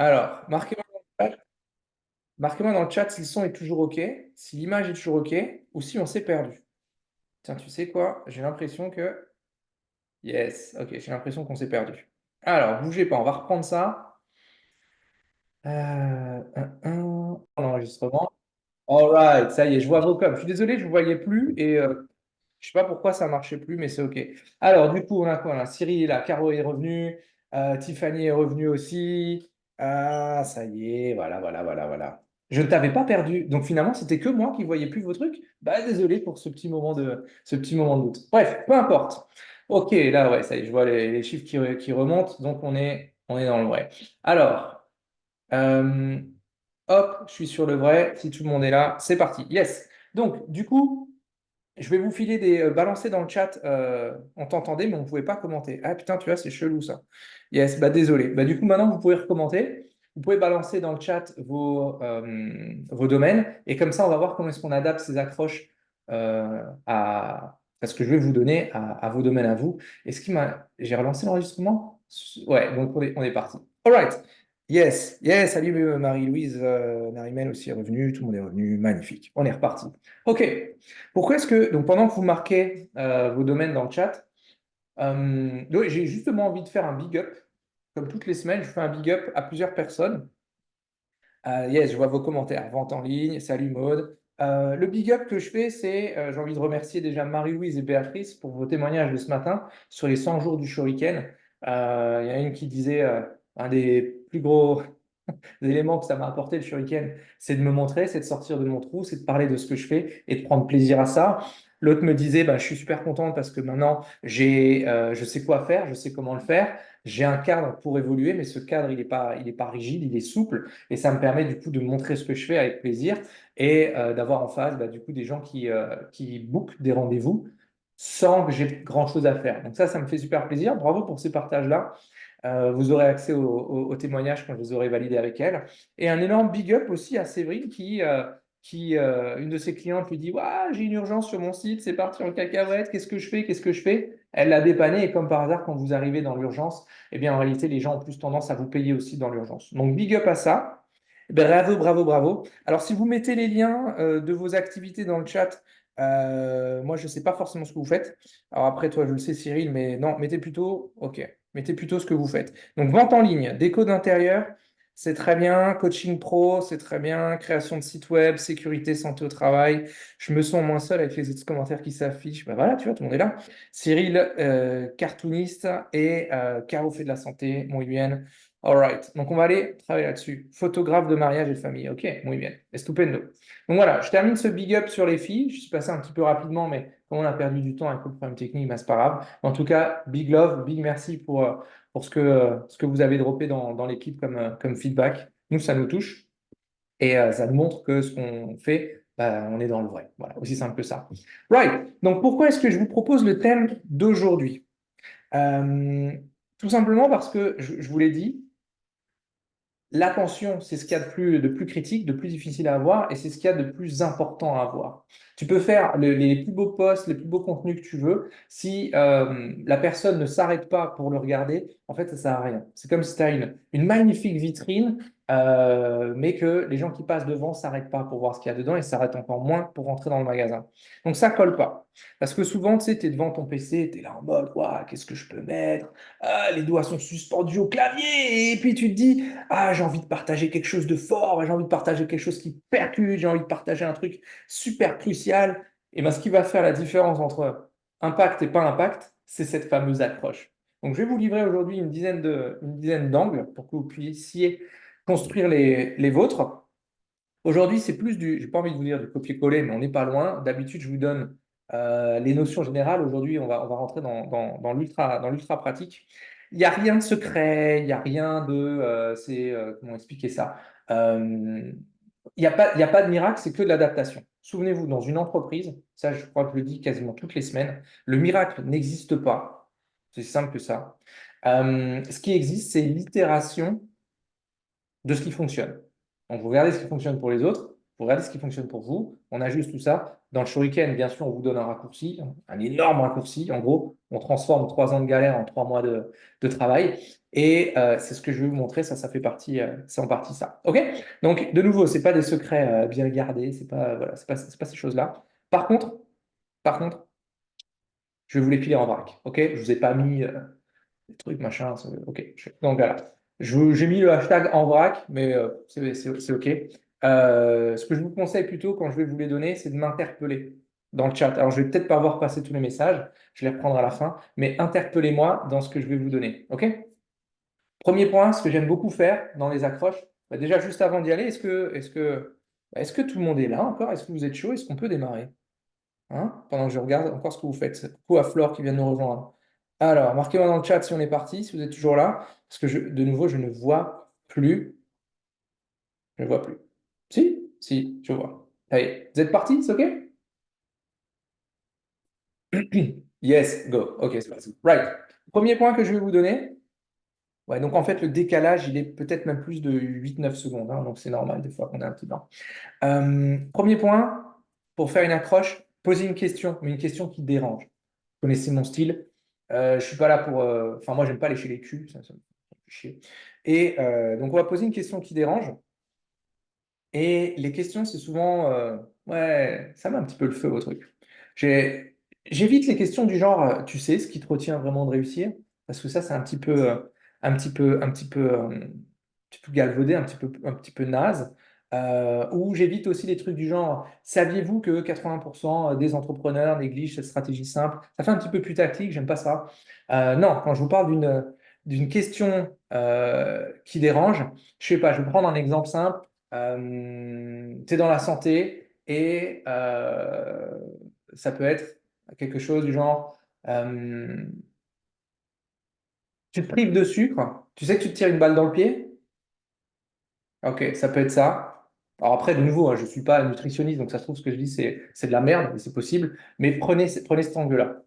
Alors, marquez-moi dans le chat si le son est toujours OK, si l'image est toujours OK, ou si on s'est perdu. Tiens, tu sais quoi? J'ai l'impression que... Yes, OK, j'ai l'impression qu'on s'est perdu. Alors, bougez pas, on va reprendre ça. L'enregistrement. All right, ça y est, je vois vos coms. Je suis désolé, je ne vous voyais plus et je sais pas pourquoi ça marchait plus, mais c'est OK. Alors, du coup, on a quoi là? Cyril est là, Caro est revenu, Tiffany est revenue aussi. Ah, ça y est, voilà, voilà, voilà, voilà. Je ne t'avais pas perdu. Donc finalement, c'était que moi qui ne voyais plus vos trucs. Bah, désolé pour ce petit moment de doute. Bref, peu importe. OK, là, ouais, ça y est, je vois les chiffres qui remontent, donc on est dans le vrai. Alors, euh, hop, je suis sur le vrai. Si tout le monde est là, c'est parti. Yes. Donc, du coup. Je vais vous filer des balancer dans le chat. On t'entendait, mais on ne pouvait pas commenter. Ah putain, tu vois, c'est chelou ça. Yes, bah désolé. Bah, du coup, maintenant, vous pouvez recommenter. Vous pouvez balancer dans le chat vos domaines. Et comme ça, on va voir comment est-ce qu'on adapte ces accroches à ce que je vais vous donner à vos domaines à vous. Est-ce qu'il m'a... J'ai relancé l'enregistrement? Ouais, donc on est parti. All right. Yes, yes, salut Marie-Louise, Narimel aussi est revenue, tout le monde est revenu, magnifique. On est reparti. Ok. Pourquoi est-ce que, donc pendant que vous marquez vos domaines dans le chat, donc, j'ai justement envie de faire un big up. Comme toutes les semaines, je fais un big up à plusieurs personnes. Yes, je vois vos commentaires. Vente en ligne, salut Maude. Le big up que je fais, c'est, j'ai envie de remercier déjà Marie-Louise et Béatrice pour vos témoignages de ce matin sur les 100 jours du Shuriken. Il y en a une qui disait, un des plus gros éléments que ça m'a apporté le Shuriken, c'est de me montrer, c'est de sortir de mon trou, c'est de parler de ce que je fais et de prendre plaisir à ça. L'autre me disait, bah, je suis super contente parce que maintenant, je sais quoi faire, je sais comment le faire. J'ai un cadre pour évoluer, mais ce cadre, il est pas rigide, il est souple et ça me permet du coup de montrer ce que je fais avec plaisir et d'avoir en face bah, du coup des gens qui bookent des rendez-vous sans que j'ai grand-chose à faire. Donc ça me fait super plaisir. Bravo pour ces partages-là. Vous aurez accès aux témoignages quand je les aurai validés avec elle. Et un énorme big up aussi à Séverine une de ses clientes lui dit, Ouah, j'ai une urgence sur mon site, c'est parti en cacahuète, qu'est-ce que je fais? Qu'est-ce que je fais? Elle l'a dépanné et comme par hasard, quand vous arrivez dans l'urgence, eh bien en réalité, les gens ont plus tendance à vous payer aussi dans l'urgence. Donc big up à ça. Bravo, bravo, bravo. Alors, si vous mettez les liens de vos activités dans le chat, moi, je ne sais pas forcément ce que vous faites. Alors après, toi, je le sais, Cyril, mais non, mettez plutôt, ok, mettez plutôt ce que vous faites. Donc, vente en ligne, déco d'intérieur, c'est très bien. Coaching pro, c'est très bien. Création de site web, sécurité, santé au travail. Je me sens moins seul avec les autres commentaires qui s'affichent. Ben voilà, tu vois, tout le monde est là. Cyril, cartooniste et Caro fait de la santé, muy bien. All right. Donc, on va aller travailler là-dessus. Photographe de mariage et de famille. Ok, muy bien. Estupendo. Donc voilà, je termine ce big up sur les filles. Je suis passé un petit peu rapidement, mais comme on a perdu du temps avec le problème technique, ben, c'est pas grave. En tout cas, big love, big merci pour ce que vous avez droppé dans l'équipe comme feedback. Nous, ça nous touche et ça nous montre que ce qu'on fait, ben, on est dans le vrai. Voilà, aussi simple que ça. Right. Donc, pourquoi est-ce que je vous propose le thème d'aujourd'hui? Euh, Tout simplement parce que, je vous l'ai dit, l'attention, c'est ce qu'il y a de plus critique, de plus difficile à avoir, et c'est ce qu'il y a de plus important à avoir. Tu peux faire les plus beaux posts, les plus beaux contenus que tu veux. Si la personne ne s'arrête pas pour le regarder, en fait, ça sert à rien. C'est comme si tu as une magnifique vitrine, mais que les gens qui passent devant ne s'arrêtent pas pour voir ce qu'il y a dedans et s'arrêtent encore moins pour rentrer dans le magasin. Donc ça colle pas. Parce que souvent, tu sais, tu es devant ton PC, tu es là en mode, Ouah, qu'est-ce que je peux mettre? Ah, les doigts sont suspendus au clavier, et puis tu te dis, ah, j'ai envie de partager quelque chose de fort, j'ai envie de partager quelque chose qui percute, j'ai envie de partager un truc super crucial. Et bien, ce qui va faire la différence entre impact et pas impact, c'est cette fameuse accroche. Donc, je vais vous livrer aujourd'hui une dizaine d'angles pour que vous puissiez construire les vôtres. Aujourd'hui, c'est plus j'ai pas envie de vous dire du copier-coller, mais on n'est pas loin. D'habitude, je vous donne les notions générales. Aujourd'hui, on va rentrer dans l'ultra pratique. Il n'y a rien de secret, il n'y a rien de. Comment expliquer ça? Euh, il y a pas de miracle, c'est que de l'adaptation. Souvenez-vous, dans une entreprise, ça, je crois que je le dis quasiment toutes les semaines, le miracle n'existe pas. C'est simple que ça. Ce qui existe, c'est l'itération de ce qui fonctionne. Donc, vous regardez ce qui fonctionne pour les autres, Vous regardez ce qui fonctionne pour vous, on ajuste tout ça. Dans le Shuriken, bien sûr, on vous donne un raccourci, un énorme raccourci. En gros, on transforme 3 ans de galère en 3 mois de travail. Et c'est ce que je vais vous montrer, ça fait partie, c'est en partie ça. OK? Donc, de nouveau, ce n'est pas des secrets bien gardés, c'est pas, voilà, c'est pas ces choses-là. Par contre, je vais vous les piler en vrac. OK? Je ne vous ai pas mis des trucs, machin. OK. Donc voilà. J'ai mis le hashtag en vrac, mais c'est OK. Ce que je vous conseille plutôt quand je vais vous les donner, c'est de m'interpeller dans le chat. Alors, je vais peut-être pas voir passer tous les messages, je les reprendrai à la fin, mais interpellez-moi dans ce que je vais vous donner. OK? Premier point, ce que j'aime beaucoup faire dans les accroches, bah déjà juste avant d'y aller, est-ce que tout le monde est là encore? Est-ce que vous êtes chaud? Est-ce qu'on peut démarrer? Hein, pendant que je regarde encore ce que vous faites. Coucou à Flore qui vient de nous rejoindre. Alors, marquez-moi dans le chat si on est parti, si vous êtes toujours là, parce que de nouveau, je ne vois plus. Je ne vois plus. Si? Si, je vois. Allez, vous êtes parti, c'est OK? Yes, go. OK, c'est parti. Right. Premier point que je vais vous donner. Ouais, donc en fait, le décalage, il est peut-être même plus de 8-9 secondes, hein, donc c'est normal des fois qu'on a un petit temps. Premier point, pour faire une accroche, poser une question, mais une question qui dérange. Vous connaissez mon style. Je ne suis pas là pour. Enfin, moi, j'aime pas lécher les culs, ça me fait chier. Et donc, on va poser une question qui dérange. Et les questions, c'est souvent. Ouais, ça met un petit peu le feu au truc. J'évite les questions du genre, tu sais, ce qui te retient vraiment de réussir, parce que ça, c'est un petit peu galvaudé, un petit peu naze. Ou j'évite aussi les trucs du genre, saviez-vous que 80% des entrepreneurs négligent cette stratégie simple? Ça fait un petit peu plus tactique, j'aime pas ça. Non, quand je vous parle d'une question qui dérange, je sais pas, je vais prendre un exemple simple. Tu es dans la santé et ça peut être quelque chose du genre, tu te prives de sucre, tu sais que tu te tires une balle dans le pied? Ok, ça peut être ça. Alors après, de nouveau, hein, je ne suis pas nutritionniste, donc ça se trouve ce que je dis, c'est de la merde, mais c'est possible. Mais prenez cet angle-là.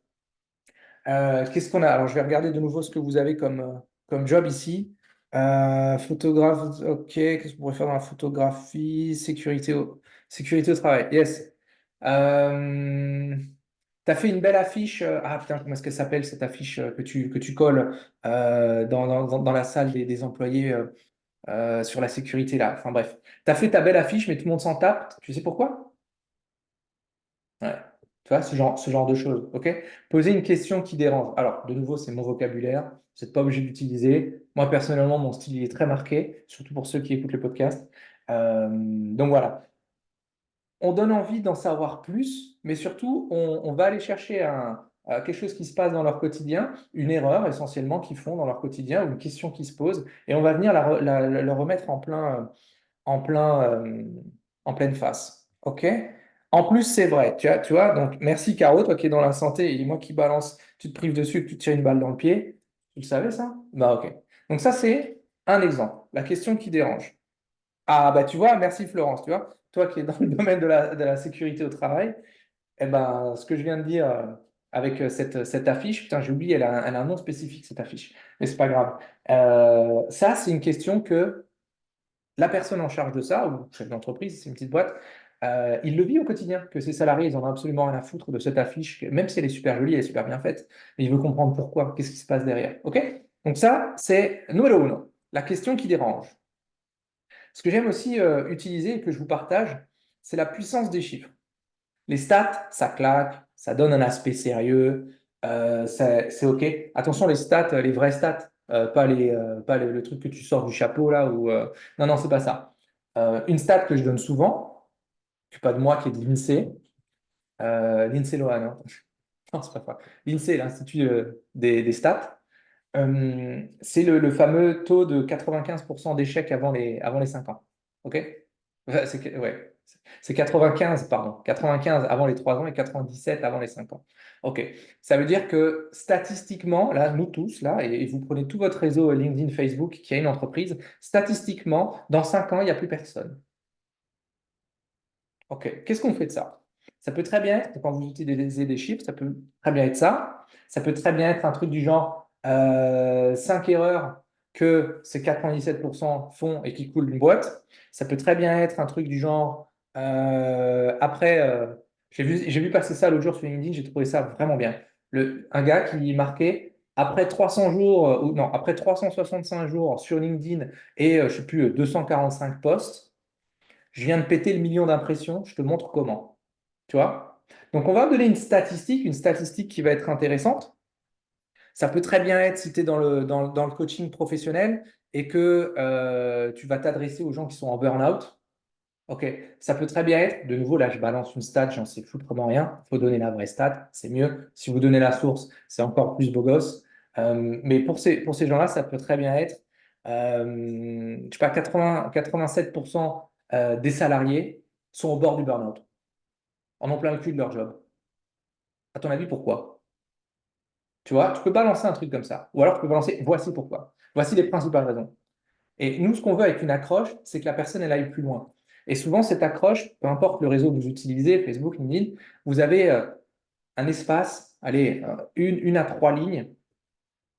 Qu'est-ce qu'on a? Alors, je vais regarder de nouveau ce que vous avez comme job ici. Photographe, ok. Qu'est-ce qu'on pourrait faire dans la photographie? Sécurité au travail. Yes. Tu as fait une belle affiche. Ah putain, comment est-ce qu'elle s'appelle cette affiche que tu colles dans la salle des employés sur la sécurité là. Enfin bref. Tu as fait ta belle affiche, mais tout le monde s'en tape. Tu sais pourquoi? Ouais. Tu vois, ce genre de choses. OK? Poser une question qui dérange. Alors, de nouveau, c'est mon vocabulaire. Vous n'êtes pas obligé d'utiliser. Moi, personnellement, mon style il est très marqué, surtout pour ceux qui écoutent le podcast. Donc voilà. On donne envie d'en savoir plus, mais surtout, on va aller chercher quelque chose qui se passe dans leur quotidien, une erreur essentiellement qu'ils font dans leur quotidien, ou une question qui se pose, et on va venir le remettre en plein, en pleine face. OK? En plus, c'est vrai. Tu vois, donc merci Caro, toi qui es dans la santé et moi qui balance, tu te prives dessus, que tu te tires une balle dans le pied. Tu le savais ça? Bah OK. Donc ça, c'est un exemple. La question qui dérange. Ah bah tu vois, merci Florence, tu vois, toi qui es dans le domaine de la sécurité au travail, eh ben, ce que je viens de dire avec cette affiche, putain, j'ai oublié, elle a un nom spécifique, cette affiche, mais c'est pas grave. Ça, c'est une question que la personne en charge de ça, ou chef d'entreprise, c'est une petite boîte, il le vit au quotidien, que ses salariés, ils en ont absolument rien à foutre de cette affiche, même si elle est super jolie, elle est super bien faite, mais il veut comprendre pourquoi, qu'est-ce qui se passe derrière. OK? Donc ça, c'est numéro uno, la question qui dérange. Ce que j'aime aussi utiliser et que je vous partage, c'est la puissance des chiffres. Les stats, ça claque, ça donne un aspect sérieux, c'est OK. Attention, les stats, les vraies stats, pas le truc que tu sors du chapeau là. Non, non, c'est pas ça. Une stat que je donne souvent, c'est pas de moi qui est de l'INSEE, l'INSEE Lohan, hein. Non, c'est pas ça. l'INSEE, l'Institut des stats. C'est le fameux taux de 95% d'échecs avant les 5 ans. OK? Ouais. C'est 95, pardon. 95 avant les 3 ans et 97 avant les 5 ans. OK. Ça veut dire que statistiquement, là, nous tous, là, et vous prenez tout votre réseau LinkedIn, Facebook qui a une entreprise, statistiquement, dans 5 ans, il n'y a plus personne. OK. Qu'est-ce qu'on fait de ça? Ça peut très bien être, quand vous utilisez des chiffres, ça peut très bien être ça. Ça peut très bien être un truc du genre 5 erreurs que ces 97% font et qui coulent une boîte. Ça peut très bien être un truc du genre Après, j'ai vu passer ça l'autre jour sur LinkedIn, j'ai trouvé ça vraiment bien. Un gars qui marquait après 300 jours, ou non, après 365 jours sur LinkedIn et je sais plus, 245 posts, je viens de péter le million d'impressions, je te montre comment. Tu vois? Donc, on va donner une statistique qui va être intéressante. Ça peut très bien être si tu es dans le coaching professionnel et que tu vas t'adresser aux gens qui sont en burn-out. Ok, ça peut très bien être, de nouveau, là je balance une stat, j'en sais foutrement rien, il faut donner la vraie stat, c'est mieux. Si vous donnez la source, c'est encore plus beau gosse. Mais pour ces gens-là, ça peut très bien être, je sais pas, 87% des salariés sont au bord du burn-out, en ont plein le cul de leur job. À ton avis, pourquoi? Tu vois, tu peux balancer un truc comme ça. Ou alors tu peux balancer, voici pourquoi. Voici les principales raisons. Et nous, ce qu'on veut avec une accroche, c'est que la personne, elle aille plus loin. Et souvent, cette accroche, peu importe le réseau que vous utilisez, Facebook, LinkedIn, vous avez un espace, allez, une à trois lignes,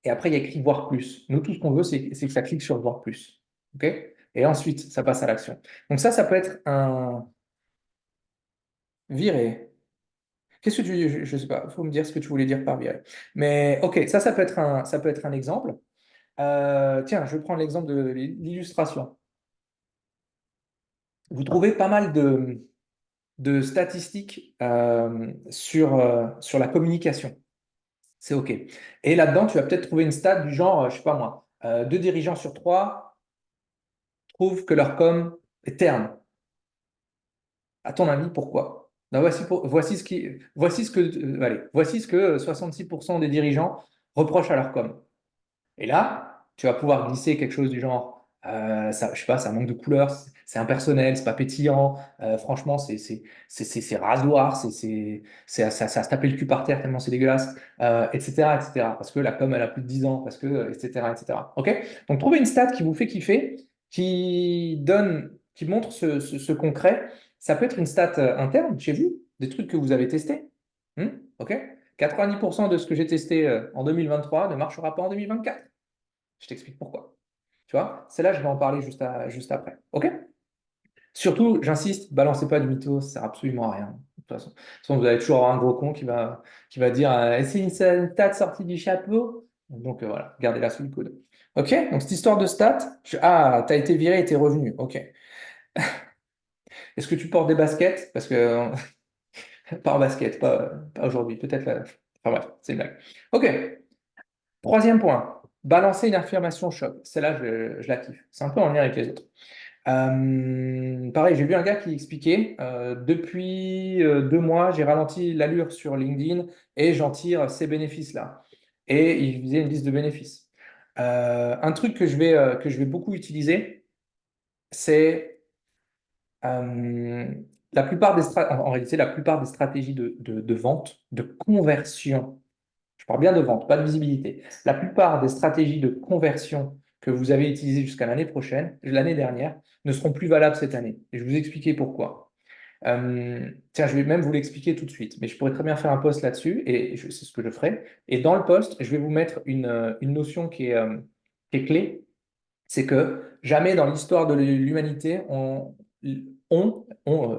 et après, il y a écrit voir plus. Nous, tout ce qu'on veut, c'est que ça clique sur voir plus. OK? Et ensuite, ça passe à l'action. Donc ça peut être un virer. Qu'est-ce que tu... Je sais pas, il faut me dire ce que tu voulais dire par virer. Mais OK, ça peut être un exemple. Tiens, je vais prendre l'exemple de l'illustration. Vous trouvez pas mal de statistiques sur la communication. C'est OK. Et là-dedans, tu vas peut-être trouver une stat du genre, je sais pas moi, 2 dirigeants sur 3 trouvent que leur com est terne. À ton avis, pourquoi? Ben, voici ce que 66% des dirigeants reprochent à leur com. Et là, tu vas pouvoir glisser quelque chose du genre, ça, je sais pas, ça manque de couleur, c'est impersonnel, c'est pas pétillant, franchement, c'est rasoir, ça se taper le cul par terre tellement c'est dégueulasse, etc., etc. Parce que la com, elle a plus de 10 ans, parce que, etc., etc. OK? Donc, trouvez une stat qui vous fait kiffer, qui montre ce concret. Ça peut être une stat interne chez vous, des trucs que vous avez testés. OK? 90% de ce que j'ai testé en 2023 ne marchera pas en 2024. Je t'explique pourquoi. Tu vois, c'est là, je vais en parler juste après. OK? Surtout, j'insiste, balancez pas du mytho, ça sert absolument à rien. De toute façon, vous allez toujours avoir un gros con qui va dire c'est une stat sortie du chapeau. Donc voilà, gardez-la sous le coude. OK? Donc cette histoire de stat, ah, t'as été viré et t'es revenu. OK. Est-ce que tu portes des baskets? Parce que pas en basket, pas aujourd'hui, peut-être là. Enfin bref, c'est une blague. OK. Troisième point, balancer une affirmation choc. Celle-là, je la kiffe. C'est un peu en lien avec les autres. Pareil, j'ai vu un gars qui expliquait, depuis 2 mois, j'ai ralenti l'allure sur LinkedIn et j'en tire ces bénéfices-là. Et il faisait une liste de bénéfices. Un truc que je vais beaucoup utiliser, c'est la plupart en réalité, la plupart des stratégies de vente, de conversion. Je parle bien de vente, pas de visibilité. La plupart des stratégies de conversion que vous avez utilisées jusqu'à l'année prochaine, l'année dernière, ne seront plus valables cette année. Et je vais vous expliquer pourquoi. Tiens, je vais même vous l'expliquer tout de suite, mais je pourrais très bien faire un post là-dessus, et c'est ce que je ferai. Et dans le post, je vais vous mettre une notion qui est clé, c'est que jamais dans l'histoire de l'humanité,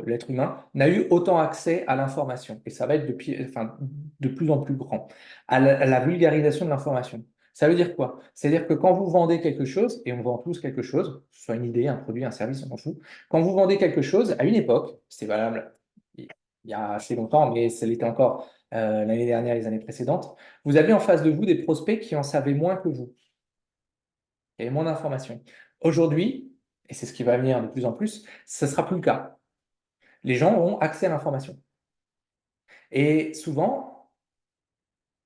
l'être humain, n'a eu autant accès à l'information. Et ça va être enfin, de plus en plus grand, à la vulgarisation de l'information. Ça veut dire quoi? C'est-à-dire que quand vous vendez quelque chose, et on vend tous quelque chose, que ce soit une idée, un produit, un service, on s'en fout, quand vous vendez quelque chose, à une époque, c'était valable il y a assez longtemps, mais ça l'était encore l'année dernière, les années précédentes, vous avez en face de vous des prospects qui en savaient moins que vous. Il y avait moins d'informations. Aujourd'hui, et c'est ce qui va venir de plus en plus, ce ne sera plus le cas. Les gens ont accès à l'information. Et souvent,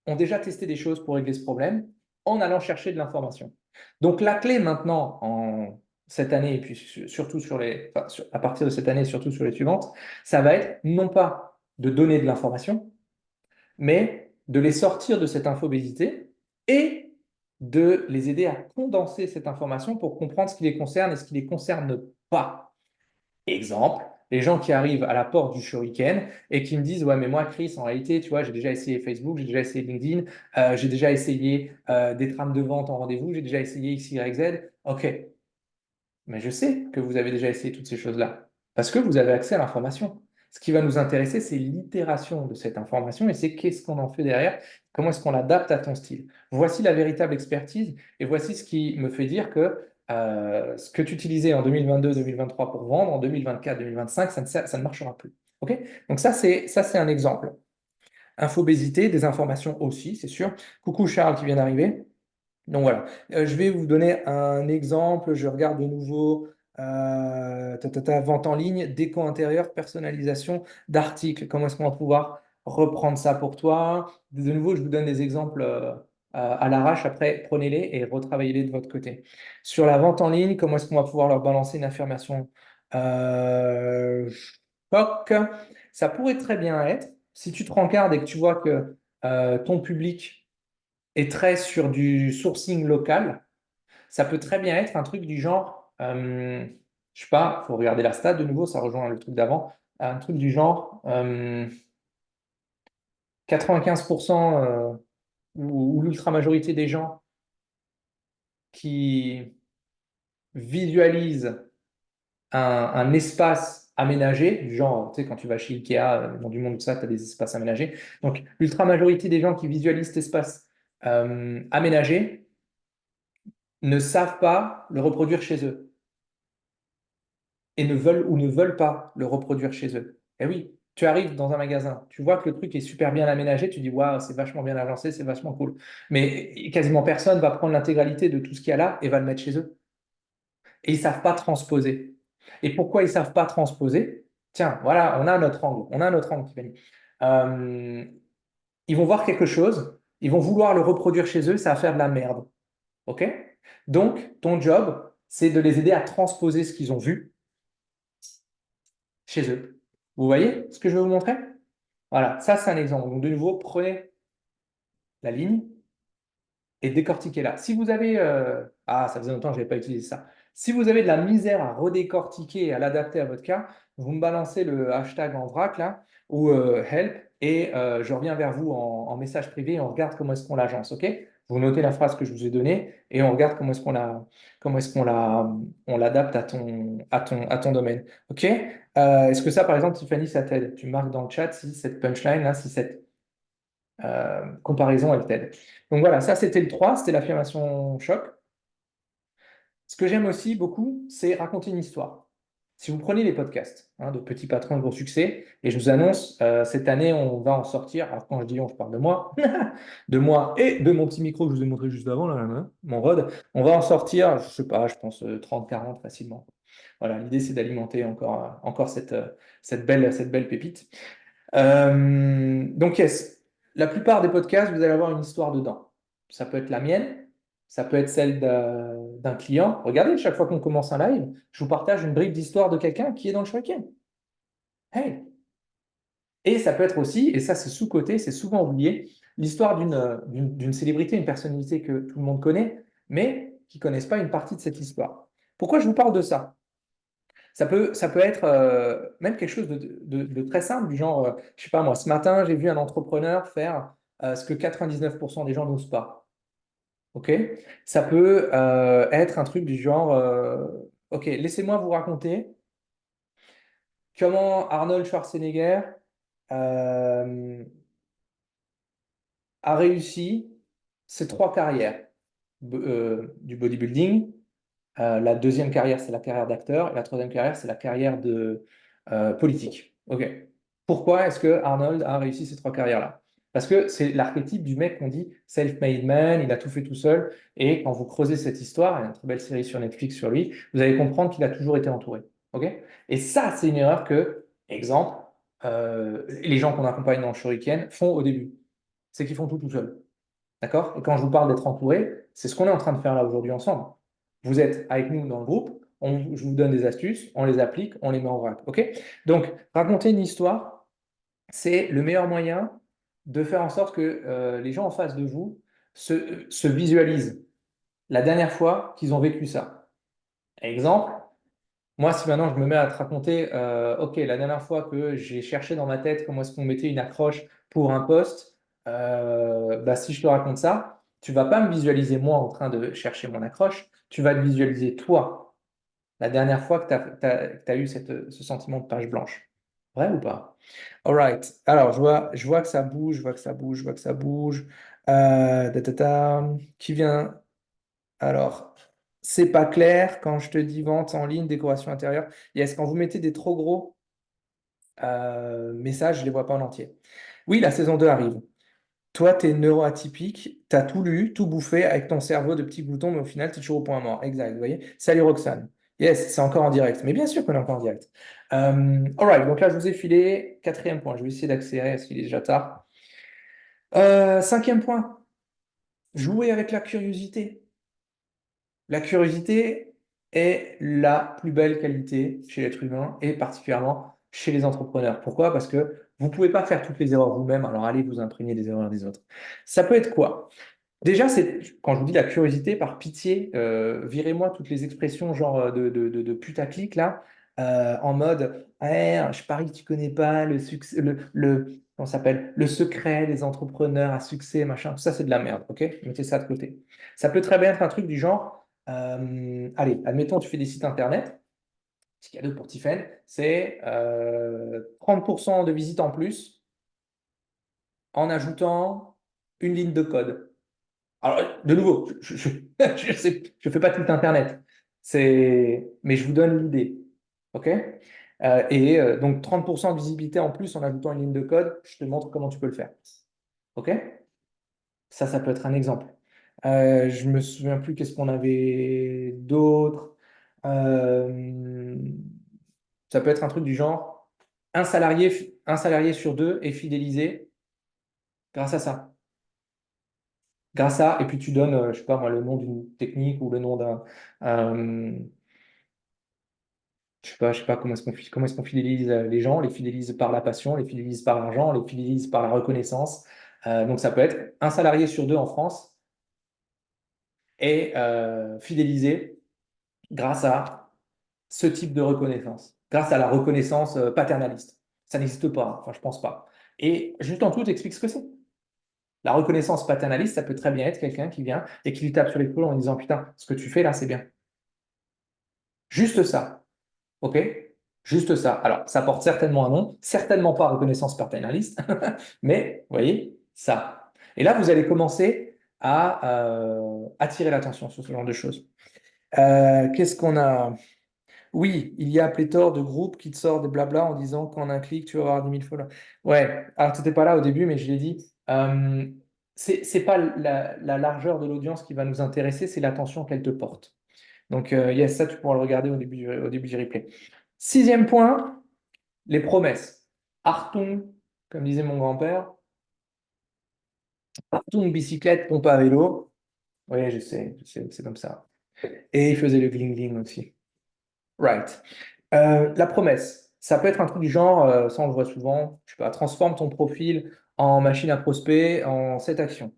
ont déjà testé des choses pour régler ce problème en allant chercher de l'information. Donc la clé maintenant, en cette année, et puis surtout à partir de cette année, surtout sur les suivantes, ça va être non pas de donner de l'information, mais de les sortir de cette infobésité et de les aider à condenser cette information pour comprendre ce qui les concerne et ce qui ne les concerne pas. Exemple, les gens qui arrivent à la porte du Shuriken et qui me disent, ouais, mais moi, Chris, en réalité, tu vois, j'ai déjà essayé Facebook, j'ai déjà essayé LinkedIn, j'ai déjà essayé des trames de vente en rendez-vous, j'ai déjà essayé X, Y, Z. OK, mais je sais que vous avez déjà essayé toutes ces choses-là. Parce que vous avez accès à l'information. Ce qui va nous intéresser, c'est l'itération de cette information et c'est qu'est-ce qu'on en fait derrière, comment est-ce qu'on l'adapte à ton style. Voici la véritable expertise et voici ce qui me fait dire que ce que tu utilisais en 2022-2023 pour vendre, en 2024-2025, ça ne marchera plus. Ok. Donc ça, c'est un exemple. Infobésité, des informations aussi, c'est sûr. Coucou Charles qui vient d'arriver. Donc voilà, je vais vous donner un exemple. Je regarde de nouveau vente en ligne, déco intérieur, personnalisation d'articles. Comment est-ce qu'on va pouvoir reprendre ça pour toi? De nouveau, je vous donne des exemples à l'arrache. Après, prenez-les et retravaillez-les de votre côté. Sur la vente en ligne, comment est-ce qu'on va pouvoir leur balancer une affirmation euh, choc? Ça pourrait très bien être, si tu te rencardes et que tu vois que ton public est très sur du sourcing local, ça peut très bien être un truc du genre, je sais pas, il faut regarder la stat de nouveau, ça rejoint le truc d'avant, un truc du genre 95% ou l'ultra majorité des gens qui visualisent un espace aménagé, du genre, tu sais, quand tu vas chez Ikea, dans du monde, tout ça, tu as des espaces aménagés. Donc, l'ultra majorité des gens qui visualisent cet espace aménagé ne savent pas le reproduire chez eux et ne veulent ou ne veulent pas le reproduire chez eux. Et oui, tu arrives dans un magasin, tu vois que le truc est super bien aménagé, tu dis waouh, c'est vachement bien agencé, c'est vachement cool. Mais quasiment personne va prendre l'intégralité de tout ce qu'il y a là et va le mettre chez eux. Et ils ne savent pas transposer. Et pourquoi ils ne savent pas transposer? Tiens, voilà, on a notre angle, Tiffany. Euh, Ils vont voir quelque chose, ils vont vouloir le reproduire chez eux, ça va faire de la merde. OK? Donc, ton job, c'est de les aider à transposer ce qu'ils ont vu chez eux. Vous voyez ce que je vais vous montrer? Voilà, ça c'est un exemple. Donc de nouveau, prenez la ligne et décortiquez-la. Si vous avez... Ah, ça faisait longtemps que je n'avais pas utilisé ça. Si vous avez de la misère à redécortiquer et à l'adapter à votre cas, vous me balancez le hashtag en vrac là, ou help, et je reviens vers vous en message privé et on regarde comment est-ce qu'on l'agence, ok? Vous notez la phrase que je vous ai donnée et on regarde on l'adapte à ton domaine. Ok? Est-ce que ça, par exemple, Tiffany, ça t'aide? Tu marques dans le chat si cette punchline là, si cette comparaison, elle t'aide. Donc voilà, ça c'était le 3, c'était l'affirmation choc. Ce que j'aime aussi beaucoup, c'est raconter une histoire. Si vous prenez les podcasts de Petits Patrons de Gros Succès, et je vous annonce, cette année, on va en sortir. Alors, quand je dis on, je parle de moi, de moi et de mon petit micro que je vous ai montré juste avant, là, mon Rode. On va en sortir, je sais pas, je pense 30-40 facilement. Voilà, l'idée, c'est d'alimenter encore cette belle pépite. Donc, yes, la plupart des podcasts, vous allez avoir une histoire dedans. Ça peut être la mienne, ça peut être celle d'un client. Regardez, chaque fois qu'on commence un live, je vous partage une brique d'histoire de quelqu'un qui est dans le shuriken. Hey! Et ça peut être aussi, et ça c'est sous-coté, c'est souvent oublié, l'histoire d'une célébrité, une personnalité que tout le monde connaît, mais qui ne connaissent pas une partie de cette histoire. Pourquoi je vous parle de ça? Ça peut être même quelque chose de très simple, du genre, je sais pas moi, ce matin, j'ai vu un entrepreneur faire ce que 99% des gens n'osent pas. OK? Ça peut être un truc du genre, OK, laissez-moi vous raconter comment Arnold Schwarzenegger euh, a réussi ses trois carrières du bodybuilding. La deuxième carrière, c'est la carrière d'acteur. Et la troisième carrière, c'est la carrière de politique. OK. Pourquoi est-ce que Arnold a réussi ces trois carrières-là? Parce que c'est l'archétype du mec qu'on dit self-made man, il a tout fait tout seul. Et quand vous creusez cette histoire, il y a une très belle série sur Netflix sur lui, vous allez comprendre qu'il a toujours été entouré. OK? Et ça, c'est une erreur que, exemple, les gens qu'on accompagne dans le Shuriken font au début. C'est qu'ils font tout tout seul. D'accord? Et quand je vous parle d'être entouré, c'est ce qu'on est en train de faire là aujourd'hui ensemble. Vous êtes avec nous dans le groupe, je vous donne des astuces, on les applique, on les met en vrac. OK? Donc, raconter une histoire, c'est le meilleur moyen de faire en sorte que les gens en face de vous se visualisent la dernière fois qu'ils ont vécu ça. Exemple, moi, si maintenant je me mets à te raconter, OK, la dernière fois que j'ai cherché dans ma tête comment est-ce qu'on mettait une accroche pour un poste, bah, si je te raconte ça, tu vas pas me visualiser moi en train de chercher mon accroche, tu vas te visualiser toi la dernière fois que tu as eu ce sentiment de page blanche. Vrai ou pas? All right. Alors, je vois que ça bouge, je vois que ça bouge, je vois que ça bouge. Qui vient? Alors, c'est pas clair quand je te dis vente en ligne, décoration intérieure. Yes, quand vous mettez des trop gros messages, je les vois pas en entier. Oui, la saison 2 arrive. Toi, tu es neuroatypique, tu as tout lu, tout bouffé avec ton cerveau de petits boutons, mais au final, tu es toujours au point mort. Exact, vous voyez? Salut Roxane. Yes, c'est encore en direct. Mais bien sûr qu'on est encore en direct. All right, donc là, je vous ai filé quatrième point. Je vais essayer d'accélérer parce qu'il est déjà tard. Cinquième point, jouer avec la curiosité. La curiosité est la plus belle qualité chez l'être humain et particulièrement chez les entrepreneurs. Pourquoi? Parce que vous ne pouvez pas faire toutes les erreurs vous-même, alors allez vous imprégner des erreurs des autres. Ça peut être quoi? Déjà, quand je vous dis la curiosité, par pitié, virez-moi toutes les expressions genre de putaclic là, en mode eh, je parie que tu connais pas le succès, comment ça s'appelle, le secret des entrepreneurs à succès, machin. Tout ça, c'est de la merde, ok? Mettez ça de côté. Ça peut très bien être un truc du genre, allez, admettons, tu fais des sites internet. Petit cadeau pour Tiffen, c'est 30% de visites en plus en ajoutant une ligne de code. Alors, de nouveau, je fais pas tout Internet. Mais je vous donne l'idée. OK? Donc, 30% de visibilité en plus en ajoutant une ligne de code, je te montre comment tu peux le faire. OK? Ça peut être un exemple. Je me souviens plus qu'est-ce qu'on avait d'autre. Euh, Ça peut être un truc du genre un salarié sur deux est fidélisé grâce à ça. Grâce à, et puis tu donnes, je sais pas moi, le nom d'une technique ou le nom d'un, je sais pas comment est-ce qu'on fidélise les gens, on les fidélise par la passion, on les fidélise par l'argent, on les fidélise par la reconnaissance. Donc ça peut être un salarié sur deux en France est fidélisé grâce à ce type de reconnaissance, grâce à la reconnaissance paternaliste. Ça n'existe pas, hein. Enfin je pense pas. Et juste en tout, t'expliques ce que c'est. La reconnaissance paternaliste, ça peut très bien être quelqu'un qui vient et qui lui tape sur l'épaule en disant putain, ce que tu fais là, c'est bien. Juste ça. OK? Juste ça. Alors, ça porte certainement un nom, certainement pas reconnaissance paternaliste, mais vous voyez, ça. Et là, vous allez commencer à attirer l'attention sur ce genre de choses. Qu'est-ce qu'on a? Oui, il y a pléthore de groupes qui te sortent des blabla en disant qu'en un clic, tu vas avoir 10 000 followers. Ouais, alors tu n'étais pas là au début, mais je l'ai dit. C'est pas la largeur de l'audience qui va nous intéresser, c'est l'attention qu'elle te porte. Donc, yes, ça, tu pourras le regarder au début du replay. Sixième point, les promesses. Artung, comme disait mon grand-père, Artung, bicyclette, pompe à vélo. Oui, je sais, c'est comme ça. Et il faisait le gling-gling aussi. Right. La promesse, ça peut être un truc du genre, ça on le voit souvent, je sais pas, transforme ton profil en machine à prospect en cette action.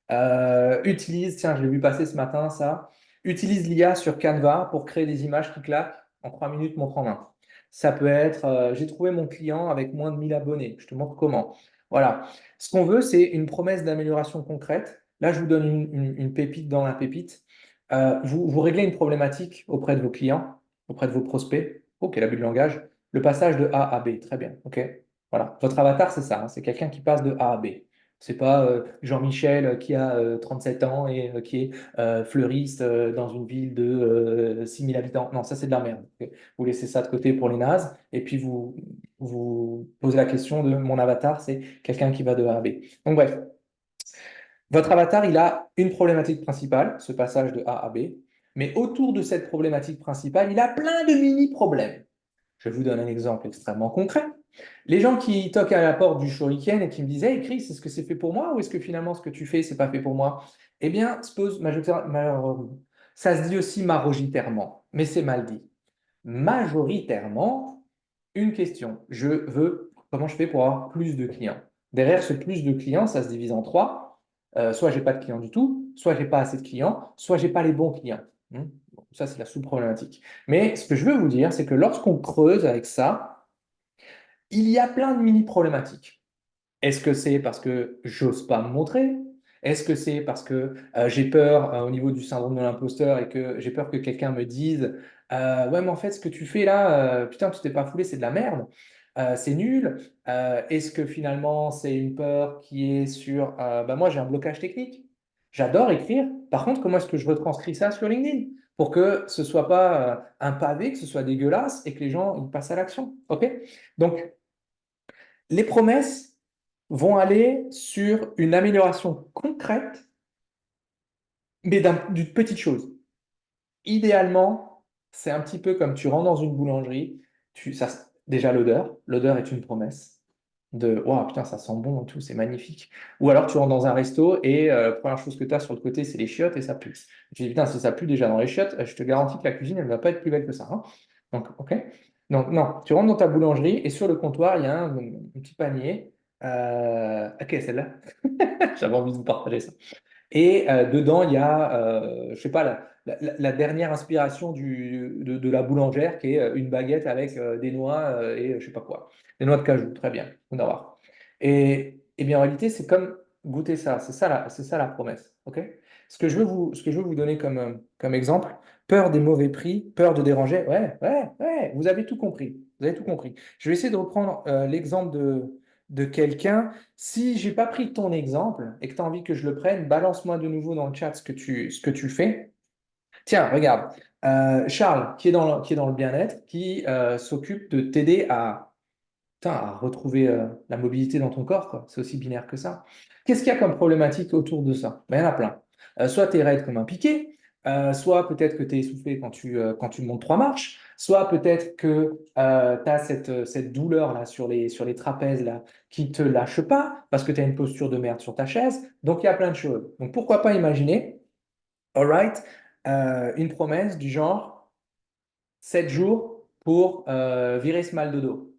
Tiens, je l'ai vu passer ce matin, ça. Utilise l'IA sur Canva pour créer des images qui claquent en 3 minutes, montre en main. Ça peut être, j'ai trouvé mon client avec moins de 1000 abonnés. Je te montre comment. Voilà. Ce qu'on veut, c'est une promesse d'amélioration concrète. Là, je vous donne une pépite dans la pépite. Vous réglez une problématique auprès de vos clients, auprès de vos prospects. Ok, l'abus de langage. Le passage de A à B. Très bien. Ok. Voilà. Votre avatar, c'est ça, hein. C'est quelqu'un qui passe de A à B. C'est pas Jean-Michel qui a 37 ans et qui est fleuriste dans une ville de 6000 habitants. Non, ça c'est de la merde. Ok. Vous laissez ça de côté pour les nazes et puis vous posez la question de mon avatar, c'est quelqu'un qui va de A à B. Donc bref, votre avatar, il a une problématique principale, ce passage de A à B, mais autour de cette problématique principale, il a plein de mini-problèmes. Je vous donne un exemple extrêmement concret. Les gens qui toquent à la porte du Shuriken et qui me disent Hey Chris, est-ce que c'est fait pour moi ou est-ce que finalement ce que tu fais, c'est pas fait pour moi? Eh bien, se pose ça se dit aussi majoritairement, mais c'est mal dit. Majoritairement, une question. Comment je fais pour avoir plus de clients? Derrière ce plus de clients, ça se divise en trois. Soit j'ai pas de clients du tout, soit j'ai pas assez de clients, soit j'ai pas les bons clients. Bon, ça, c'est la sous-problématique. Mais ce que je veux vous dire, c'est que lorsqu'on creuse avec ça, il y a plein de mini-problématiques. Est-ce que c'est parce que j'ose pas me montrer? Est-ce que c'est parce que j'ai peur au niveau du syndrome de l'imposteur et que j'ai peur que quelqu'un me dise Ouais, mais en fait, ce que tu fais là, putain, tu t'es pas foulé, c'est de la merde. C'est nul. Est-ce que finalement, c'est une peur qui est sur. Bah, moi, j'ai un blocage technique. J'adore écrire. Par contre, comment est-ce que je retranscris ça sur LinkedIn pour que ce soit pas un pavé, que ce soit dégueulasse et que les gens ils passent à l'action. OK? Donc, les promesses vont aller sur une amélioration concrète, mais d'une petite chose. Idéalement, c'est un petit peu comme tu rentres dans une boulangerie, déjà l'odeur est une promesse de waouh, putain, ça sent bon et tout, c'est magnifique. Ou alors tu rentres dans un resto et la première chose que tu as sur le côté, c'est les chiottes et ça pue. Tu dis putain, si ça pue déjà dans les chiottes, je te garantis que la cuisine, elle ne va pas être plus belle que ça, hein. Donc, ok. Donc, non, tu rentres dans ta boulangerie et sur le comptoir, il y a un petit panier. Ok, celle-là. J'avais envie de vous partager ça. Et dedans, il y a, je sais pas, la dernière inspiration de la boulangère qui est une baguette avec des noix et je sais pas quoi. Des noix de cajou, très bien, on va voir. Et bien en réalité, c'est comme goûter ça, c'est ça la promesse. Ok. Ce que je veux vous donner comme exemple, peur des mauvais prix, peur de déranger, ouais, vous avez tout compris. Vous avez tout compris. Je vais essayer de reprendre l'exemple de quelqu'un. Si j'ai pas pris ton exemple et que tu as envie que je le prenne, balance-moi de nouveau dans le chat ce que tu fais. Tiens, regarde. Charles, qui est dans le bien-être, qui s'occupe de t'aider putain, à retrouver la mobilité dans ton corps, quoi. C'est aussi binaire que ça. Qu'est-ce qu'il y a comme problématique autour de ça? Ben, il y en a plein. Soit tu es raide comme un piqué, soit peut-être que tu es essoufflé quand tu montes trois marches, soit peut-être que tu as cette douleur-là sur les trapèzes là, qui te lâche pas parce que tu as une posture de merde sur ta chaise. Donc il y a plein de choses. Donc pourquoi pas imaginer, all right, une promesse du genre 7 jours pour virer ce mal de dos,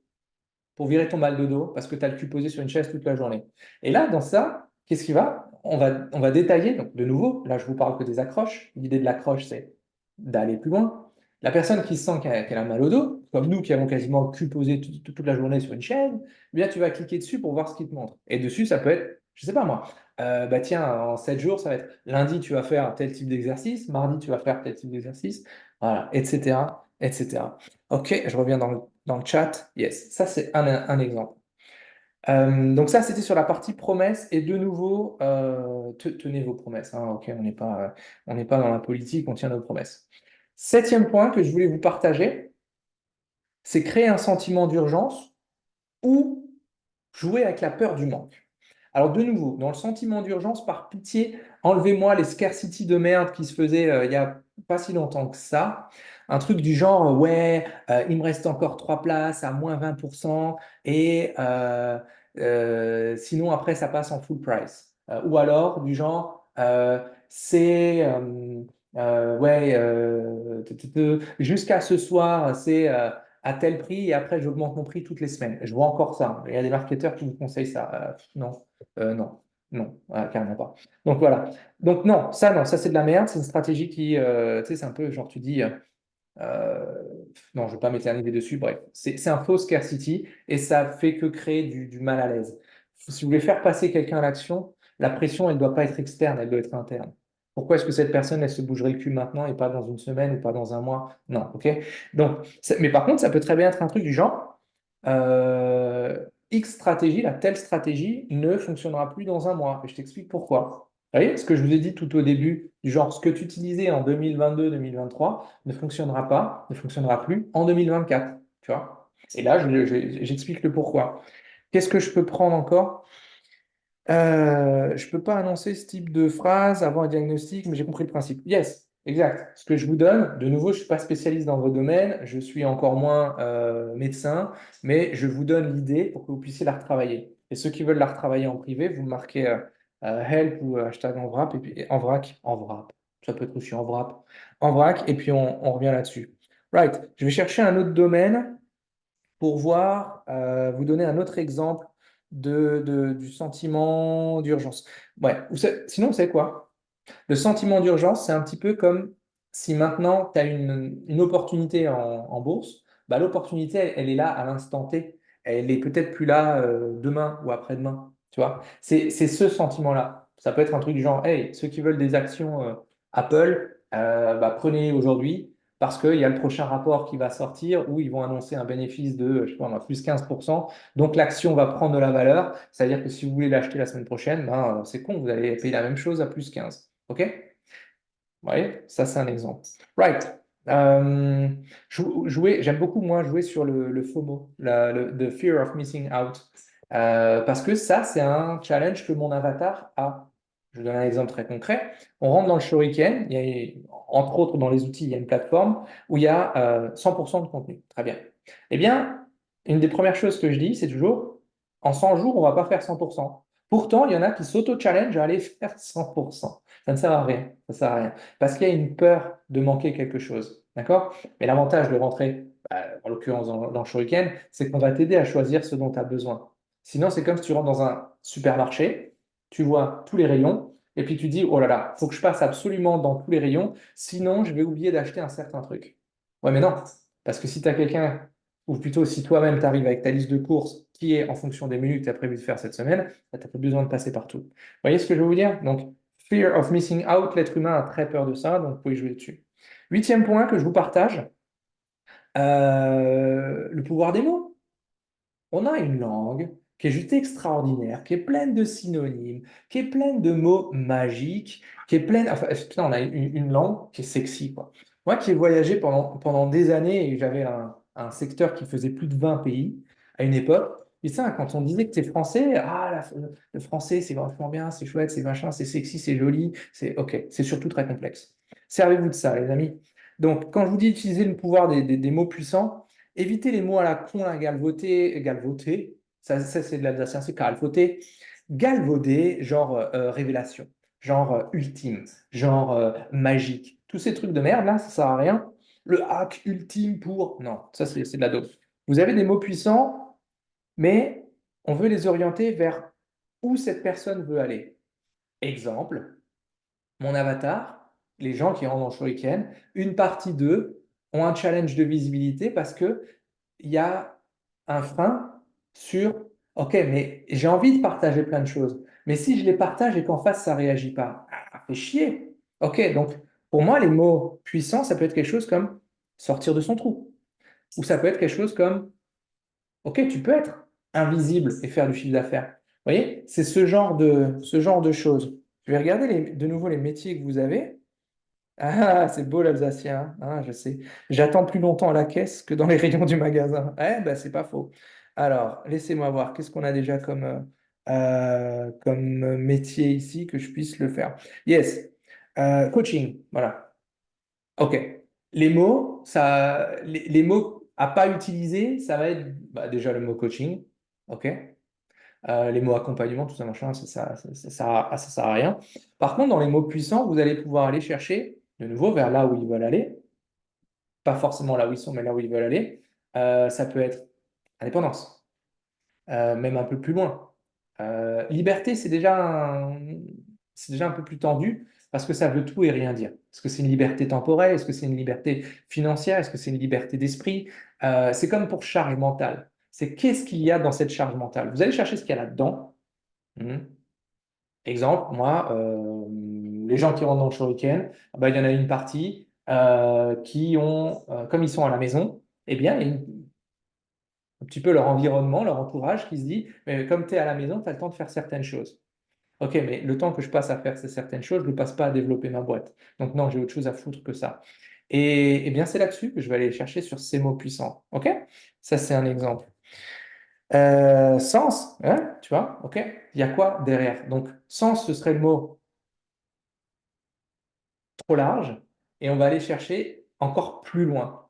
pour virer ton mal de dos parce que tu as le cul posé sur une chaise toute la journée. Et là, dans ça, qu'est-ce qui va? On va détailler. Donc, de nouveau, là, je vous parle que des accroches. L'idée de l'accroche, c'est d'aller plus loin. La personne qui sent qu'elle a mal au dos, comme nous qui avons quasiment le cul posé toute la journée sur une chaise, eh bien, tu vas cliquer dessus pour voir ce qu'il te montre. Et dessus, ça peut être, je sais pas moi, bah tiens, en 7 jours, ça va être lundi, tu vas faire tel type d'exercice, mardi, tu vas faire tel type d'exercice, voilà, etc., etc. Ok, je reviens dans le chat. Yes, ça c'est un exemple. Donc ça, c'était sur la partie promesses. Et de nouveau, tenez vos promesses, hein, ok, on n'est pas dans la politique, on tient nos promesses. Septième point que je voulais vous partager, c'est créer un sentiment d'urgence ou jouer avec la peur du manque. Alors de nouveau, dans le sentiment d'urgence, par pitié, enlevez-moi les scarcity de merde qui se faisaient il y a pas si longtemps que ça. Un truc du genre, ouais, il me reste encore trois places à moins 20% et sinon après ça passe en full price. Ou alors du genre, c'est ouais, jusqu'à ce soir, c'est à tel prix et après j'augmente mon prix toutes les semaines. Je vois encore ça. Il y a des marketeurs qui vous conseillent ça. Non, non, non, carrément pas. Donc voilà. Donc non, ça c'est de la merde. C'est une stratégie qui, tu sais, c'est un peu genre tu dis, non, je ne vais pas m'éterniser dessus. Bref, c'est un faux scarcity et ça fait que créer du mal à l'aise. Si vous voulez faire passer quelqu'un à l'action, la pression, elle ne doit pas être externe, elle doit être interne. Pourquoi est-ce que cette personne, elle se bougerait le cul maintenant et pas dans une semaine ou pas dans un mois? Non, ok? Donc, mais par contre, ça peut très bien être un truc du genre, X stratégie, la telle stratégie ne fonctionnera plus dans un mois. Et je t'explique pourquoi. Vous voyez, ce que je vous ai dit tout au début, du genre, ce que tu utilisais en 2022-2023 ne fonctionnera pas, ne fonctionnera plus en 2024. Tu vois? Et là, j'explique le pourquoi. Qu'est-ce que je peux prendre encore? Je ne peux pas annoncer ce type de phrase avant un diagnostic, mais j'ai compris le principe. Yes, exact. Ce que je vous donne, de nouveau, je ne suis pas spécialiste dans vos domaines, je suis encore moins médecin, mais je vous donne l'idée pour que vous puissiez la retravailler. Et ceux qui veulent la retravailler en privé, vous marquez help ou hashtag en wrap, et puis en wrap. Ça peut être aussi en vrac, et puis on revient là-dessus. Right, je vais chercher un autre domaine pour voir, vous donner un autre exemple du sentiment d'urgence. Ouais, sinon, vous savez quoi? Le sentiment d'urgence, c'est un petit peu comme si maintenant tu as une opportunité en bourse, bah, l'opportunité, elle est là à l'instant T. Elle est peut-être plus là demain ou après-demain. Tu vois? C'est ce sentiment-là. Ça peut être un truc du genre, hey, ceux qui veulent des actions Apple, bah, prenez aujourd'hui. parce qu'il y a le prochain rapport qui va sortir où ils vont annoncer un bénéfice de, je sais pas, moi, plus 15%. Donc l'action va prendre de la valeur. C'est-à-dire que si vous voulez l'acheter la semaine prochaine, ben, c'est con, vous allez payer la même chose à plus 15. OK? Vous voyez, ça c'est un exemple. Right. Euh, j'aime beaucoup moi jouer sur le FOMO, the fear of missing out. Parce que ça, c'est un challenge que mon avatar a. Je vous donne un exemple très concret. On rentre dans le Shuriken, entre autres dans les outils, il y a une plateforme où il y a 100% de contenu. Très bien. Eh bien, une des premières choses que je dis, c'est toujours, en 100 jours, on ne va pas faire 100%. Pourtant, il y en a qui s'auto-challenge à aller faire 100%. Ça ne sert à rien. Ça sert à rien. Parce qu'il y a une peur de manquer quelque chose. D'accord? Mais l'avantage de rentrer, en l'occurrence dans le Shuriken, c'est qu'on va t'aider à choisir ce dont tu as besoin. Sinon, c'est comme si tu rentres dans un supermarché, tu vois tous les rayons, et puis tu dis, oh là là, il faut que je passe absolument dans tous les rayons, sinon je vais oublier d'acheter un certain truc. Ouais, mais non, parce que si tu as quelqu'un, ou plutôt si toi-même tu arrives avec ta liste de courses qui est en fonction des menus que tu as prévu de faire cette semaine, tu n'as pas besoin de passer partout. Vous voyez ce que je veux vous dire? Donc, fear of missing out, l'être humain a très peur de ça, donc vous pouvez jouer dessus. Huitième point que je vous partage, le pouvoir des mots. On a une langue qui est juste extraordinaire, qui est pleine de synonymes, qui est pleine de mots magiques, qui est pleine. Enfin, putain, on a une langue qui est sexy, quoi. Moi qui ai voyagé pendant des années et j'avais un secteur qui faisait plus de 20 pays à une époque, et ça, quand on disait que tu es français, le français c'est vachement bien, c'est chouette, c'est machin, c'est sexy, c'est joli, c'est ok, c'est surtout très complexe. Servez-vous de ça, les amis. Donc, quand je vous dis utiliser le pouvoir des mots puissants, évitez les mots à la con, là, galvauté, galvauté, ça c'est de l'alsacien, c'est calfauté, galvaudé, genre révélation, genre ultime, genre magique. Tous ces trucs de merde, là, ça sert à rien. Le hack ultime pour... Non, ça c'est de la dope. Vous avez des mots puissants, mais on veut les orienter vers où cette personne veut aller. Exemple, mon avatar, les gens qui rentrent dans le Shuriken, une partie d'eux ont un challenge de visibilité parce que il y a un frein sur, OK, mais j'ai envie de partager plein de choses. Mais si je les partage et qu'en face, ça ne réagit pas, ça fait chier. OK, donc pour moi, les mots puissants, ça peut être quelque chose comme sortir de son trou. Ou ça peut être quelque chose comme, OK, tu peux être invisible et faire du chiffre d'affaires. Vous voyez, c'est ce genre de choses. Je vais regarder de nouveau les métiers que vous avez. Ah, c'est beau l'Alsacien, hein, je sais. J'attends plus longtemps à la caisse que dans les rayons du magasin. Eh ben, c'est pas faux. Alors, laissez-moi voir, qu'est-ce qu'on a déjà comme métier ici que je puisse le faire? Yes. Coaching, voilà. OK. Les mots à pas utiliser, ça va être bah, déjà le mot coaching. OK. Les mots accompagnement, tout ça, machin, ça sert à rien. Par contre, dans les mots puissants, vous allez pouvoir aller chercher de nouveau vers là où ils veulent aller, pas forcément là où ils sont, mais là où ils veulent aller. Ça peut être indépendance, même un peu plus loin. Liberté, c'est déjà un peu plus tendu parce que ça veut tout et rien dire. Est-ce que c'est une liberté temporelle? Est-ce que c'est une liberté financière? Est-ce que c'est une liberté d'esprit? C'est comme pour charge mentale. C'est qu'est-ce qu'il y a dans cette charge mentale? Vous allez chercher ce qu'il y a là-dedans. Hmm. Exemple, moi, les gens qui rentrent dans le shuriken, ah bah, il y en a une partie qui ont, comme ils sont à la maison, eh bien, il y a un petit peu leur environnement, leur entourage qui se dit, mais comme tu es à la maison, tu as le temps de faire certaines choses. Ok, mais le temps que je passe à faire ces certaines choses, je ne le passe pas à développer ma boîte. Donc non, j'ai autre chose à foutre que ça. Et eh bien, c'est là-dessus que je vais aller chercher sur ces mots puissants. Ok? Ça, c'est un exemple. Sens, hein, tu vois, ok? Il y a quoi derrière? Donc, sens, ce serait le mot trop large, et on va aller chercher encore plus loin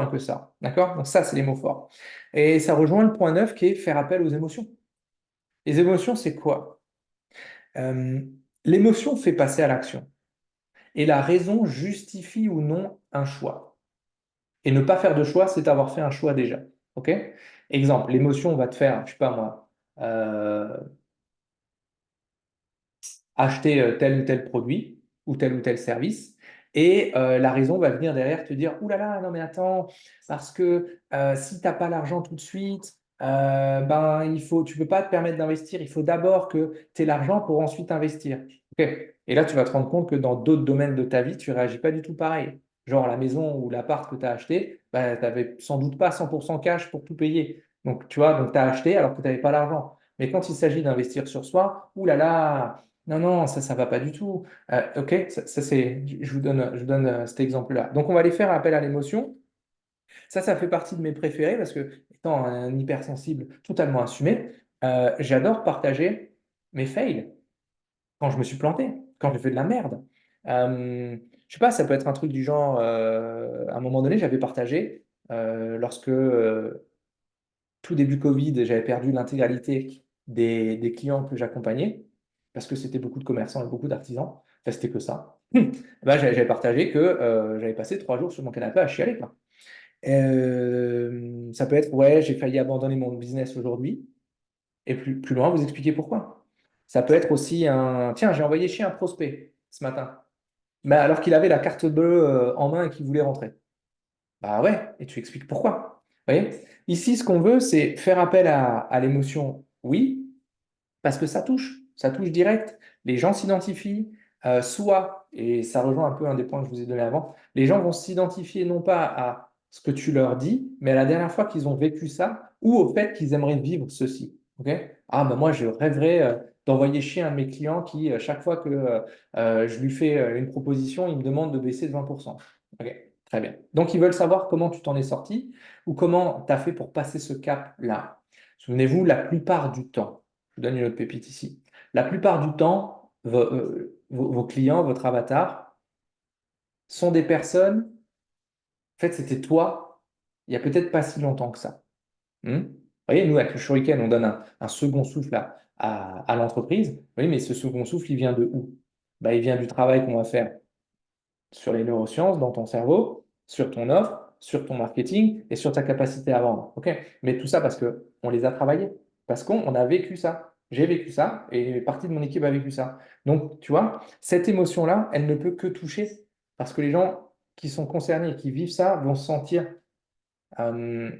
que ça. D'accord? Donc, ça, c'est les mots forts. Et ça rejoint le point 9 qui est faire appel aux émotions. Les émotions, c'est quoi? Euh, L'émotion fait passer à l'action, et la raison justifie ou non un choix. Et ne pas faire de choix, c'est avoir fait un choix déjà. Ok? Exemple, l'émotion va te faire, je sais pas moi, acheter tel ou tel produit ou tel service. Et la raison va venir derrière te dire, ouh là là, non mais attends, parce que si tu n'as pas l'argent tout de suite, ben, tu ne peux pas te permettre d'investir. Il faut d'abord que tu aies l'argent pour ensuite investir. Ok. Et là, tu vas te rendre compte que dans d'autres domaines de ta vie, tu ne réagis pas du tout pareil. genre la maison ou l'appart que tu as acheté, bah, tu n'avais sans doute pas 100% cash pour tout payer. Donc, tu vois, donc tu as acheté alors que tu n'avais pas l'argent. Mais quand il s'agit d'investir sur soi, oulala, non, non, ça va pas du tout. OK, je vous donne cet exemple-là. Donc, on va aller faire appel à l'émotion. Ça fait partie de mes préférés parce que, étant un hypersensible totalement assumé, j'adore partager mes fails quand je me suis planté, quand j'ai fait de la merde. Je sais pas, ça peut être un truc du genre, à un moment donné, j'avais partagé, lorsque tout début Covid, j'avais perdu l'intégralité des clients que j'accompagnais, parce que c'était beaucoup de commerçants et beaucoup d'artisans. Enfin, c'était que ça. Ben, j'avais partagé que j'avais passé 3 jours sur mon canapé à chialer, quoi. Ça peut être, ouais, j'ai failli abandonner mon business aujourd'hui, et plus loin, vous expliquez pourquoi. Ça peut être aussi un, tiens, j'ai envoyé chier un prospect ce matin, mais alors qu'il avait la carte bleue en main et qu'il voulait rentrer. Bah ouais, et tu expliques pourquoi. Vous voyez? Ici, ce qu'on veut, c'est faire appel à l'émotion, oui, parce que ça touche direct. Les gens s'identifient, soit, et ça rejoint un peu un des points que je vous ai donné avant, les gens vont s'identifier non pas à ce que tu leur dis, mais à la dernière fois qu'ils ont vécu ça, ou au fait qu'ils aimeraient vivre ceci. Ok. Ah, ben moi, je rêverais d'envoyer chier un de mes clients qui, chaque fois que je lui fais une proposition, il me demande de baisser de 20%. Ok, très bien. Donc, ils veulent savoir comment tu t'en es sorti ou comment tu as fait pour passer ce cap-là. Souvenez-vous, la plupart du temps, je vous donne une autre pépite ici. La plupart du temps, vos clients, votre avatar, sont des personnes, en fait, c'était toi, il y a peut-être pas si longtemps que ça. Vous voyez, nous, avec le Shuriken, on donne un second souffle à l'entreprise. Oui, mais ce second souffle, il vient de où? Bah, il vient du travail qu'on va faire sur les neurosciences, dans ton cerveau, sur ton offre, sur ton marketing et sur ta capacité à vendre. OK? Mais tout ça parce qu'on les a travaillés, parce qu'on a vécu ça. J'ai vécu ça et une partie de mon équipe a vécu ça. Donc, tu vois, cette émotion-là, elle ne peut que toucher parce que les gens qui sont concernés et qui vivent ça vont se sentir, euh,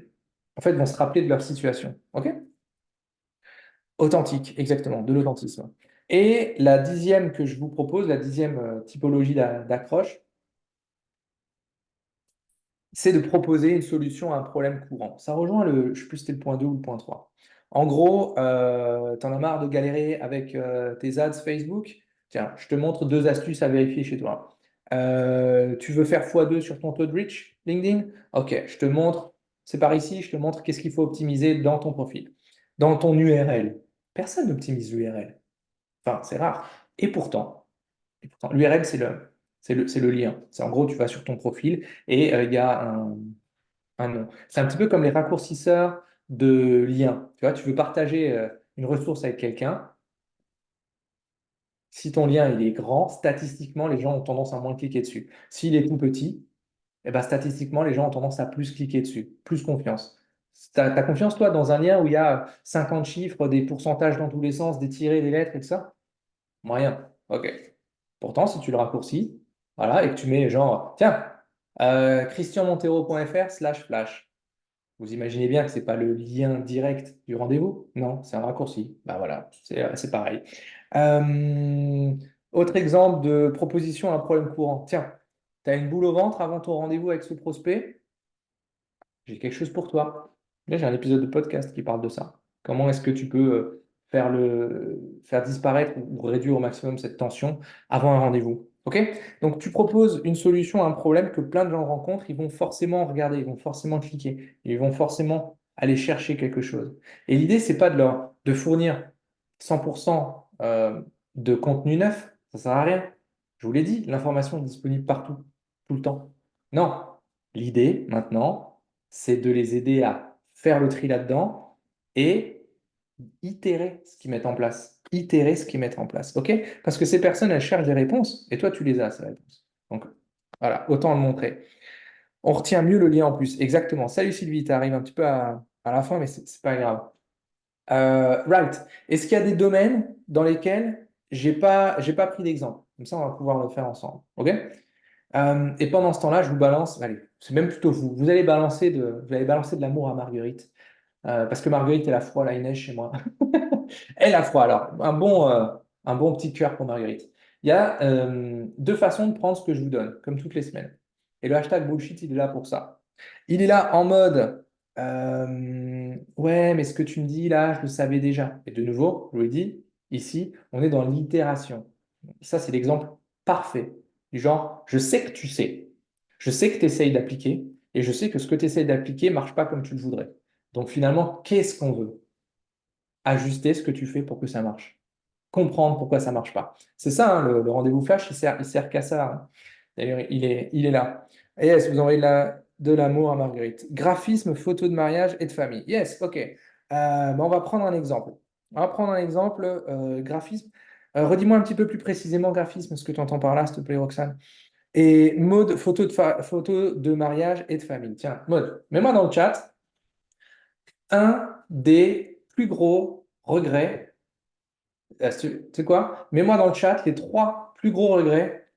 en fait, vont se rappeler de leur situation. OK? Authentique, exactement, de l'authentisme. Et la dixième que je vous propose, la dixième typologie d'accroche, c'est de proposer une solution à un problème courant. Ça rejoint je ne sais plus si c'était le point 2 ou le point 3. En gros, tu en as marre de galérer avec tes ads Facebook? Tiens, je te montre 2 astuces à vérifier chez toi. Tu veux faire x2 sur ton taux de reach LinkedIn? Ok, je te montre, c'est par ici, je te montre qu'est-ce qu'il faut optimiser dans ton profil, dans ton URL. Personne n'optimise l'URL. Enfin, c'est rare. Et pourtant, l'URL, c'est le lien. C'est en gros, tu vas sur ton profil et il y a un nom. C'est un petit peu comme les raccourcisseurs de liens. Tu vois, tu veux partager une ressource avec quelqu'un. Si ton lien il est grand, statistiquement, les gens ont tendance à moins cliquer dessus. S'il est tout petit, eh ben, statistiquement, les gens ont tendance à plus cliquer dessus, plus confiance. T'as confiance, toi, dans un lien où il y a 50 chiffres, des pourcentages dans tous les sens, des tirés, des lettres et tout ça? Moyen. OK. Pourtant, si tu le raccourcis, voilà, et que tu mets genre, tiens, christianmontero.fr/flash. Vous imaginez bien que ce n'est pas le lien direct du rendez-vous? Non, c'est un raccourci. Bah voilà, c'est pareil. Euh, Autre exemple de proposition à un problème courant. Tiens, tu as une boule au ventre avant ton rendez-vous avec ce prospect? J'ai quelque chose pour toi. Là, j'ai un épisode de podcast qui parle de ça. Comment est-ce que tu peux faire disparaître ou réduire au maximum cette tension avant un rendez-vous? OK? Donc, tu proposes une solution à un problème que plein de gens rencontrent. Ils vont forcément regarder, ils vont forcément cliquer, ils vont forcément aller chercher quelque chose. Et l'idée, c'est pas de fournir 100% de contenu neuf. Ça sert à rien. Je vous l'ai dit, l'information est disponible partout, tout le temps. Non. L'idée, maintenant, c'est de les aider à faire le tri là-dedans et itérer ce qu'ils mettent en place. Itérer ce qu'ils mettent en place. OK? Parce que ces personnes, elles cherchent des réponses et toi, tu les as, ces réponses. Donc, voilà, autant le montrer. On retient mieux le lien en plus. Exactement. Salut Sylvie, tu arrives un petit peu à la fin, mais c'est pas grave. Right. Est-ce qu'il y a des domaines dans lesquels j'ai pas pris d'exemple? Comme ça, on va pouvoir le faire ensemble. OK? Et pendant ce temps-là, je vous balance, allez, c'est même plutôt vous. Vous allez balancer de l'amour à Marguerite. Parce que Marguerite, elle a froid, là, il neige chez moi. Elle a froid, alors un bon petit cœur pour Marguerite. Il y a 2 façons de prendre ce que je vous donne, comme toutes les semaines. Et le hashtag bullshit, il est là pour ça. Il est là en mode ouais, mais ce que tu me dis là, je le savais déjà. Et de nouveau, je vous l'ai dit, ici, on est dans l'itération. Ça, c'est l'exemple parfait. Du genre, je sais que tu sais, je sais que tu essayes d'appliquer, et je sais que ce que tu essayes d'appliquer ne marche pas comme tu le voudrais. Donc finalement, qu'est-ce qu'on veut? Ajuster ce que tu fais pour que ça marche. Comprendre pourquoi ça ne marche pas. C'est ça, hein, le rendez-vous flash, il sert qu'à ça, hein. D'ailleurs, il est là. Et yes, vous envoyez de l'amour à Marguerite. Graphisme, photo de mariage et de famille. Yes, ok. On va prendre un exemple. On va prendre un exemple, graphisme. Redis-moi un petit peu plus précisément graphisme, ce que tu entends par là, s'il te plaît, Roxane. Et mode, photo de mariage et de famille. Tiens, mode, mets-moi dans le chat un des plus gros regrets. Tu sais quoi? Mets-moi dans le chat les trois plus gros regrets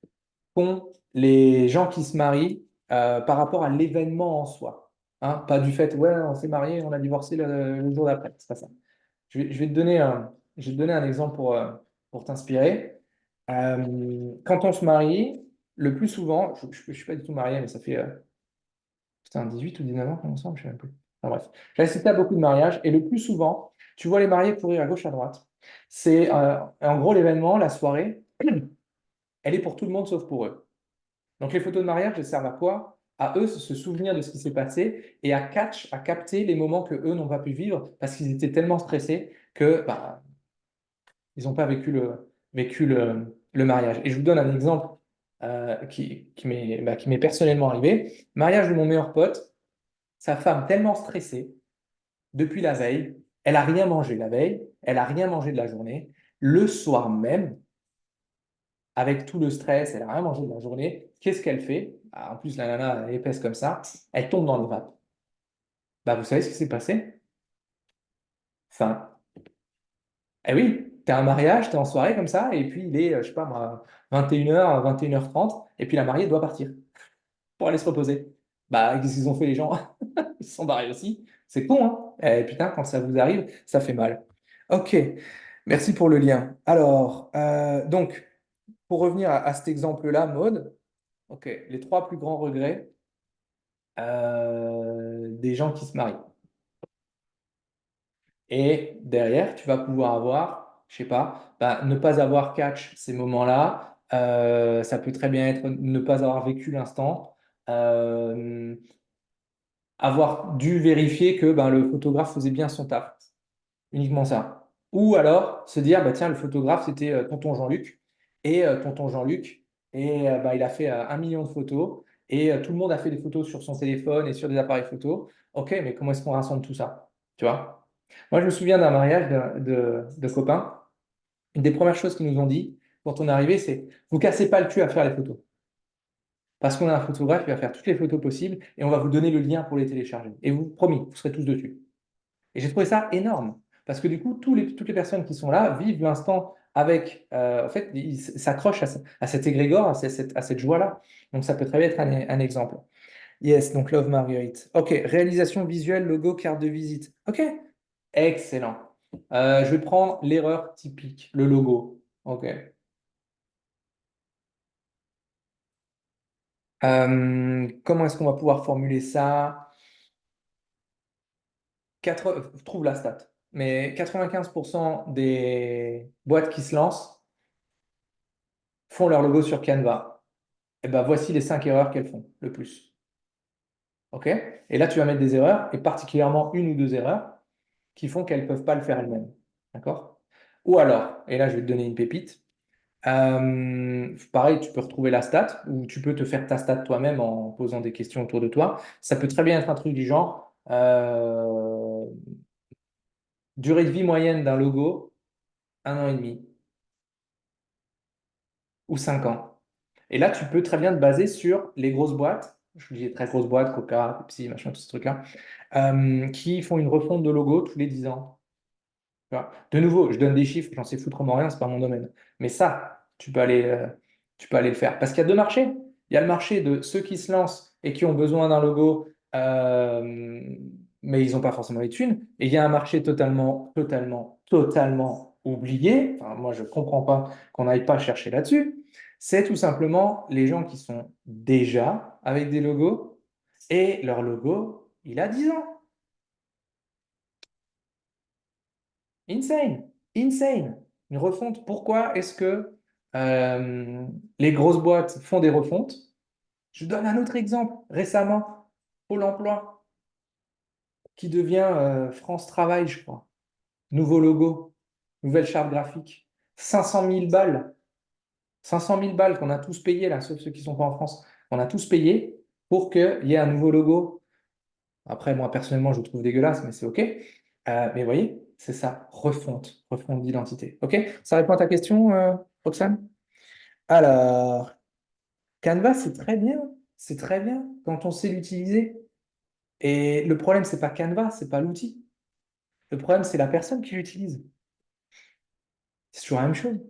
qu'ont les gens qui se marient par rapport à l'événement en soi. Hein, pas du fait, ouais, on s'est marié, on a divorcé le jour d'après. C'est pas ça. Je vais te donner un exemple pour t'inspirer. Quand on se marie, le plus souvent, je ne suis pas du tout marié, mais ça fait putain, 18 ou 19 ans qu'on est ensemble, je ne sais même plus. Enfin, bref, j'ai assisté à beaucoup de mariages et le plus souvent, tu vois les mariés courir à gauche, à droite. C'est en gros l'événement, la soirée, elle est pour tout le monde sauf pour eux. Donc les photos de mariage, elles servent à quoi? À eux se souvenir de ce qui s'est passé et à capter les moments que eux n'ont pas pu vivre parce qu'ils étaient tellement stressés que bah, ils n'ont pas vécu le mariage. Et je vous donne un exemple qui m'est personnellement arrivé. Mariage de mon meilleur pote, sa femme tellement stressée depuis la veille, elle n'a rien mangé la veille, elle n'a rien mangé de la journée. Le soir même, avec tout le stress, elle n'a rien mangé de la journée. Qu'est-ce qu'elle fait? Ah, en plus, la nana elle est épaisse comme ça, elle tombe dans les vapes. Bah, vous savez ce qui s'est passé? Enfin, eh oui, t'es à un mariage, t'es en soirée comme ça, et puis il est, je sais pas moi, 21h, 21h30, et puis la mariée doit partir pour aller se reposer. Bah, qu'est-ce qu'ils ont fait les gens? Ils se sont barrés aussi. C'est con, hein? Eh, putain, quand ça vous arrive, ça fait mal. Ok, merci pour le lien. Alors, donc, pour revenir à cet exemple-là, Maude, ok, les trois plus grands regrets des gens qui se marient. Et derrière, tu vas pouvoir avoir, je sais pas, bah, ne pas avoir catch ces moments-là. Ça peut très bien être ne pas avoir vécu l'instant. Euh, Avoir dû vérifier que ben, le photographe faisait bien son taf. Uniquement ça. Ou alors se dire, bah, tiens, le photographe, c'était tonton Jean-Luc. Et tonton Jean-Luc, et, bah, il a fait 1 million de photos. Et tout le monde a fait des photos sur son téléphone et sur des appareils photo. Ok, mais comment est-ce qu'on rassemble tout ça? Tu vois? Moi, je me souviens d'un mariage de copains. Une des premières choses qu'ils nous ont dit quand on est arrivé, c'est, vous cassez pas le cul à faire les photos. Parce qu'on a un photographe qui va faire toutes les photos possibles et on va vous donner le lien pour les télécharger. Et vous, promis, vous serez tous dessus. Et j'ai trouvé ça énorme. Parce que du coup, toutes les personnes qui sont là vivent l'instant avec. En fait, ils s'accrochent à cet égrégore, à cette joie-là. Donc, ça peut très bien être un exemple. Yes, donc Love Marguerite. Ok, réalisation visuelle, logo, carte de visite. Ok, excellent. Je vais prendre l'erreur typique, le logo. Ok. Comment est-ce qu'on va pouvoir formuler ça? Trouve la stat. Mais 95% des boîtes qui se lancent font leur logo sur Canva. Et ben voici les 5 erreurs qu'elles font le plus. OK? Et là, tu vas mettre des erreurs, et particulièrement une ou deux erreurs, qui font qu'elles ne peuvent pas le faire elles-mêmes. D'accord? Ou alors, et là, je vais te donner une pépite. Pareil, tu peux retrouver la stat, ou tu peux te faire ta stat toi-même en posant des questions autour de toi. Ça peut très bien être un truc du genre durée de vie moyenne d'un logo, 1 an et demi ou 5 ans. Et là, tu peux très bien te baser sur les grosses boîtes, je dis très grosses boîtes, Coca, Pepsi, machin, tout ce truc-là, qui font une refonte de logo tous les 10 ans. Tu vois. De nouveau, je donne des chiffres, j'en sais foutrement rien, c'est pas mon domaine. Mais ça, tu peux aller le faire. Parce qu'il y a deux marchés. Il y a le marché de ceux qui se lancent et qui ont besoin d'un logo, mais ils n'ont pas forcément les thunes. Et il y a un marché totalement, totalement, totalement oublié. Enfin, moi, je ne comprends pas qu'on n'aille pas chercher là-dessus. C'est tout simplement les gens qui sont déjà avec des logos et leur logo, il a 10 ans. Insane, insane. Une refonte. Pourquoi est-ce que les grosses boîtes font des refontes? Je donne un autre exemple. Récemment, Pôle emploi, qui devient France Travail, je crois. Nouveau logo, nouvelle charte graphique. 500 000 balles. 500 000 balles qu'on a tous payé, là, sauf ceux qui ne sont pas en France. On a tous payé pour qu'il y ait un nouveau logo. Après, moi, personnellement, je le trouve dégueulasse, mais c'est OK. Mais vous voyez, c'est ça, refonte d'identité. OK? Ça répond à ta question, Roxane? Alors, Canva, c'est très bien. C'est très bien quand on sait l'utiliser. Et le problème, c'est pas Canva, c'est pas l'outil. Le problème, c'est la personne qui l'utilise. C'est toujours la même chose.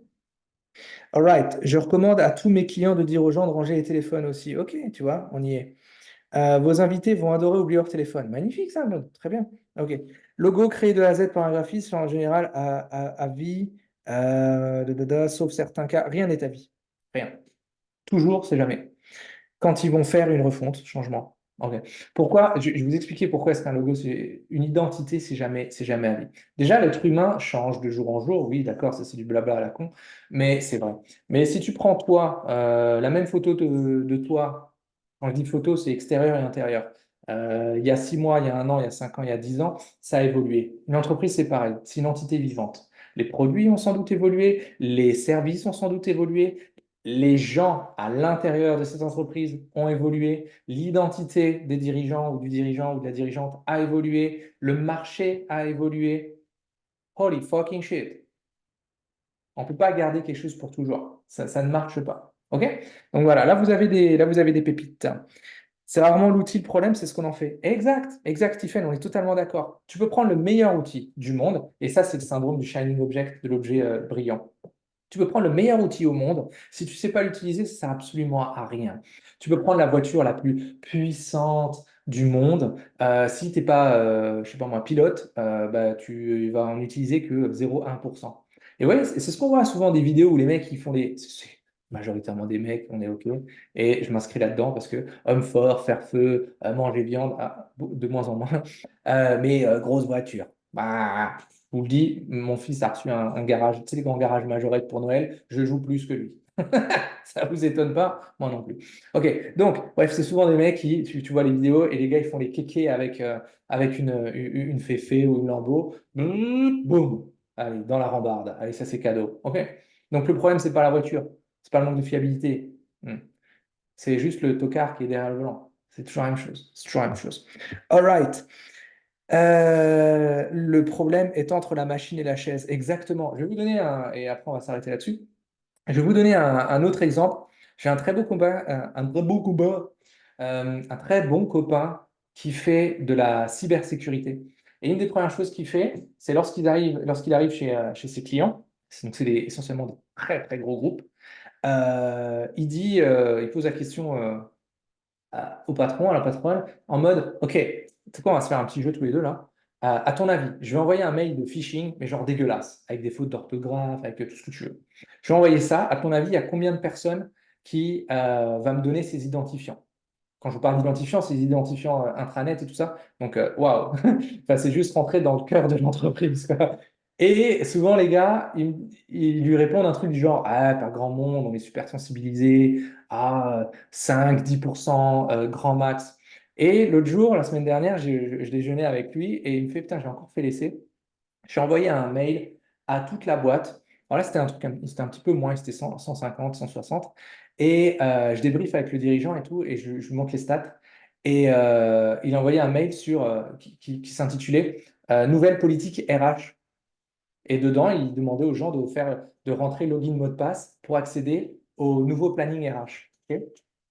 All right, je recommande à tous mes clients de dire aux gens de ranger les téléphones aussi. OK, tu vois, on y est. Vos invités vont adorer oublier leur téléphone. Magnifique ça, Maud. Très bien. OK. Logo créé de A à Z par un graphiste, en général à vie, sauf certains cas, rien n'est à vie. Rien. Toujours, c'est jamais. Quand ils vont faire une refonte, changement. Ok. Pourquoi? Je vais vous expliquer pourquoi est-ce qu'un logo, c'est une identité, c'est jamais à vie. Déjà, l'être humain change de jour en jour. Oui, d'accord, ça c'est du blabla à la con, mais c'est vrai. Mais si tu prends toi, la même photo de toi, quand je dis photo, c'est extérieur et intérieur. Il y a 6 mois, il y a 1 an, il y a 5 ans, il y a 10 ans, ça a évolué. Une entreprise, c'est pareil, c'est une entité vivante. Les produits ont sans doute évolué, les services ont sans doute évolué, les gens à l'intérieur de cette entreprise ont évolué, l'identité des dirigeants ou du dirigeant ou de la dirigeante a évolué, le marché a évolué. Holy fucking shit. On ne peut pas garder quelque chose pour toujours. Ça ne marche pas. OK? Donc voilà, là vous avez des pépites. C'est rarement l'outil le problème, c'est ce qu'on en fait. Exact, exact, Stephen, on est totalement d'accord. Tu peux prendre le meilleur outil du monde, et ça, c'est le syndrome du shining object, de l'objet brillant. Tu peux prendre le meilleur outil au monde. Si tu ne sais pas l'utiliser, ça ne sert absolument à rien. Tu peux prendre la voiture la plus puissante du monde. Si tu n'es pas, je sais pas moi, pilote, bah, tu vas en utiliser que 0,1%. Et ouais, c'est ce qu'on voit souvent des vidéos où les mecs ils font des. C'est majoritairement des mecs, on est OK. Et je m'inscris là-dedans parce que homme fort, faire feu, manger viande, de moins en moins. Mais grosse voiture. Bah, je vous le dis, mon fils a reçu un garage, tu sais, les grands garages Majorette pour Noël, je joue plus que lui. Ça vous étonne pas? Moi non plus. Ok, donc, bref, c'est souvent des mecs qui, tu vois les vidéos, et les gars, ils font les kékés avec une féfé ou une Lambo. Boum, allez, dans la rambarde. Allez, ça c'est cadeau. Ok? Donc, le problème, c'est pas la voiture, c'est pas le manque de fiabilité. C'est juste le tocard qui est derrière le volant. C'est toujours la même chose. C'est toujours la même chose. All right. Le problème est entre la machine et la chaise. Exactement. Je vais vous donner et après on va s'arrêter là-dessus. Je vais vous donner un autre exemple. J'ai un très beau combat, un très beau combat, un très bon copain qui fait de la cybersécurité. Et une des premières choses qu'il fait, c'est lorsqu'il arrive chez ses clients, donc c'est essentiellement des très très gros groupes, il pose la question au patron, à la patronne, en mode, OK, c'est quoi, on va se faire un petit jeu tous les deux là. À ton avis, je vais envoyer un mail de phishing, mais genre dégueulasse, avec des fautes d'orthographe, avec tout ce que tu veux. Je vais envoyer ça. À ton avis, il y a combien de personnes qui va me donner ces identifiants? Quand je vous parle d'identifiants, c'est des identifiants intranet et tout ça. Donc, waouh, enfin, c'est juste rentrer dans le cœur de l'entreprise, quoi. Et souvent, les gars, ils lui répondent un truc du genre, ah, pas grand monde, on est super sensibilisé, ah, 5-10%, grand max. Et l'autre jour, la semaine dernière, je déjeunais avec lui et il me fait, putain, j'ai encore fait l'essai. J'ai envoyé un mail à toute la boîte. Alors là, c'était un truc, c'était un petit peu moins, c'était 100, 150, 160. Et je débriefe avec le dirigeant et tout, et je lui montre les stats. Et il a envoyé un mail qui s'intitulait Nouvelle politique RH. Et dedans, il demandait aux gens de rentrer login mot de passe pour accéder au nouveau planning RH. Ok.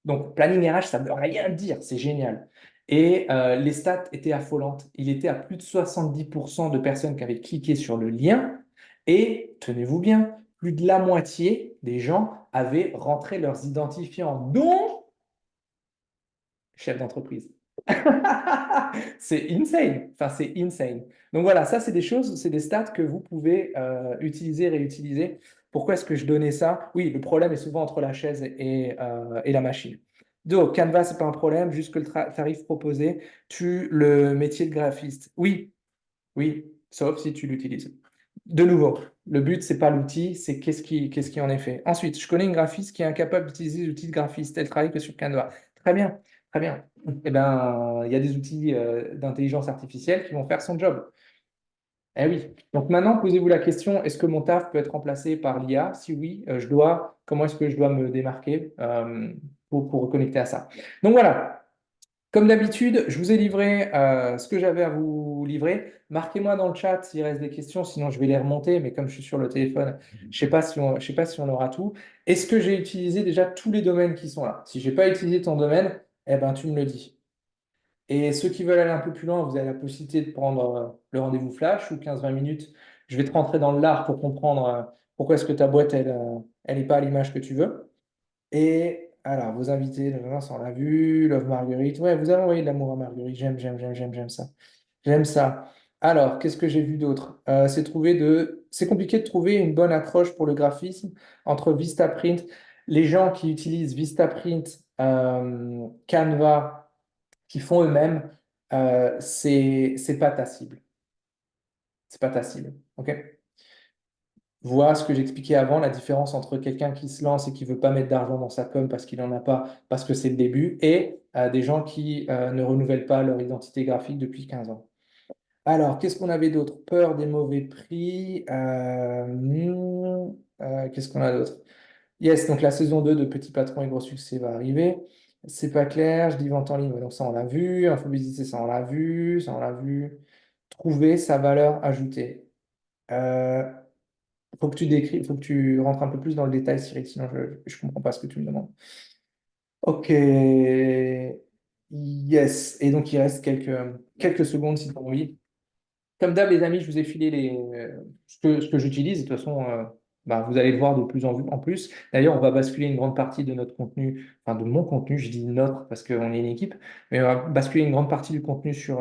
Donc, planning RH, ça ne veut rien dire, c'est génial. Et les stats étaient affolantes. Il était à plus de 70% de personnes qui avaient cliqué sur le lien. Et tenez-vous bien, plus de la moitié des gens avaient rentré leurs identifiants, dont chef d'entreprise. C'est insane. Enfin, c'est insane. Donc voilà, ça, c'est des choses, c'est des stats que vous pouvez utiliser, réutiliser. Pourquoi est-ce que je donnais ça? Oui, le problème est souvent entre la chaise et la machine. Donc, Canva, c'est pas un problème, juste que le tarif proposé tue le métier de graphiste. Oui, oui, sauf si tu l'utilises. De nouveau, le but, c'est pas l'outil, c'est qu'est-ce qui en est fait. Ensuite, je connais une graphiste qui est incapable d'utiliser l'outil de graphiste. Elle travaille que sur Canva. Très bien, très bien. Eh ben, il y a des outils d'intelligence artificielle qui vont faire son job. Eh oui. Donc maintenant, posez-vous la question, est-ce que mon taf peut être remplacé par l'IA? Si oui, comment est-ce que je dois me démarquer pour reconnecter à ça? Donc voilà. Comme d'habitude, je vous ai livré ce que j'avais à vous livrer. Marquez-moi dans le chat s'il reste des questions, sinon je vais les remonter, mais comme je suis sur le téléphone, je sais pas si on aura tout. Est-ce que j'ai utilisé déjà tous les domaines qui sont là? Si je n'ai pas utilisé ton domaine, eh ben, tu me le dis. Et ceux qui veulent aller un peu plus loin, vous avez la possibilité de prendre le rendez-vous flash ou 15-20 minutes. Je vais te rentrer dans l'art pour comprendre pourquoi est-ce que ta boîte, elle n'est pas à l'image que tu veux. Et alors, vos invités, le Vincent, on l'a vu, Love Marguerite. Ouais, vous avez envoyé de l'amour à Marguerite. J'aime ça. J'aime ça. Alors, qu'est-ce que j'ai vu d'autre? C'est compliqué de trouver une bonne accroche pour le graphisme entre Vistaprint. Les gens qui utilisent Vistaprint, Canva, qui font eux-mêmes, c'est pas ta cible. C'est pas ta cible. OK? Vois ce que j'expliquais avant, la différence entre quelqu'un qui se lance et qui veut pas mettre d'argent dans sa com parce qu'il n'en a pas, parce que c'est le début, et des gens qui ne renouvellent pas leur identité graphique depuis 15 ans. Alors, qu'est-ce qu'on avait d'autre? Peur des mauvais prix. Qu'est-ce qu'on a d'autre? Yes, donc la saison 2 de Petit Patron et Gros Succès va arriver. C'est pas clair, je dis vente en ligne, ouais, donc ça on l'a vu. Infobésité, ça on l'a vu, ça on l'a vu. Trouver sa valeur ajoutée. Euh, faut que tu décris, faut que tu rentres un peu plus dans le détail, Cyril, sinon je comprends pas ce que tu me demandes. Ok. Yes. Et donc il reste quelques secondes si tu as envie. Comme d'hab, les amis, je vous ai filé ce que j'utilise. De toute façon, bah, vous allez le voir de plus en plus. D'ailleurs, on va basculer une grande partie de notre contenu, enfin de mon contenu, je dis notre parce qu'on est une équipe, mais on va basculer une grande partie du contenu sur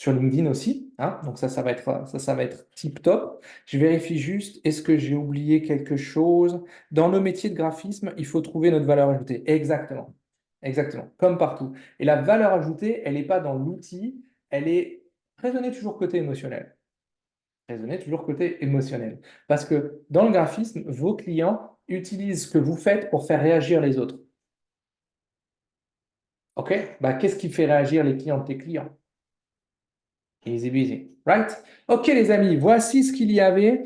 LinkedIn aussi, hein. Donc ça va être tip top. Je vérifie juste, est-ce que j'ai oublié quelque chose? Dans nos métiers de graphisme, il faut trouver notre valeur ajoutée. Exactement. Exactement. Comme partout. Et la valeur ajoutée, elle n'est pas dans l'outil, elle est raisonnez toujours côté émotionnel. Raisonnez toujours côté émotionnel. Parce que dans le graphisme, vos clients utilisent ce que vous faites pour faire réagir les autres. OK? Bah, qu'est-ce qui fait réagir les clients de tes clients? Easy busy. Right? OK, les amis, voici ce qu'il y avait.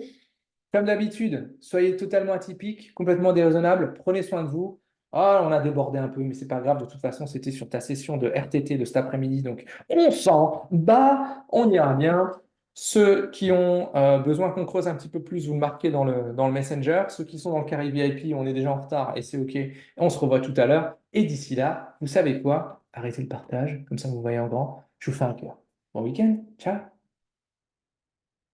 Comme d'habitude, soyez totalement atypiques, complètement déraisonnables, prenez soin de vous. Ah, on a débordé un peu, mais c'est pas grave. De toute façon, c'était sur ta session de RTT de cet après-midi, donc on s'en bat, on ira bien. Ceux qui ont besoin qu'on creuse un petit peu plus, vous le marquez dans le Messenger. Ceux qui sont dans le carré VIP, on est déjà en retard et c'est OK. On se revoit tout à l'heure. Et d'ici là, vous savez quoi? Arrêtez le partage, comme ça vous voyez en grand. Je vous fais un cœur. Bon week-end, ciao!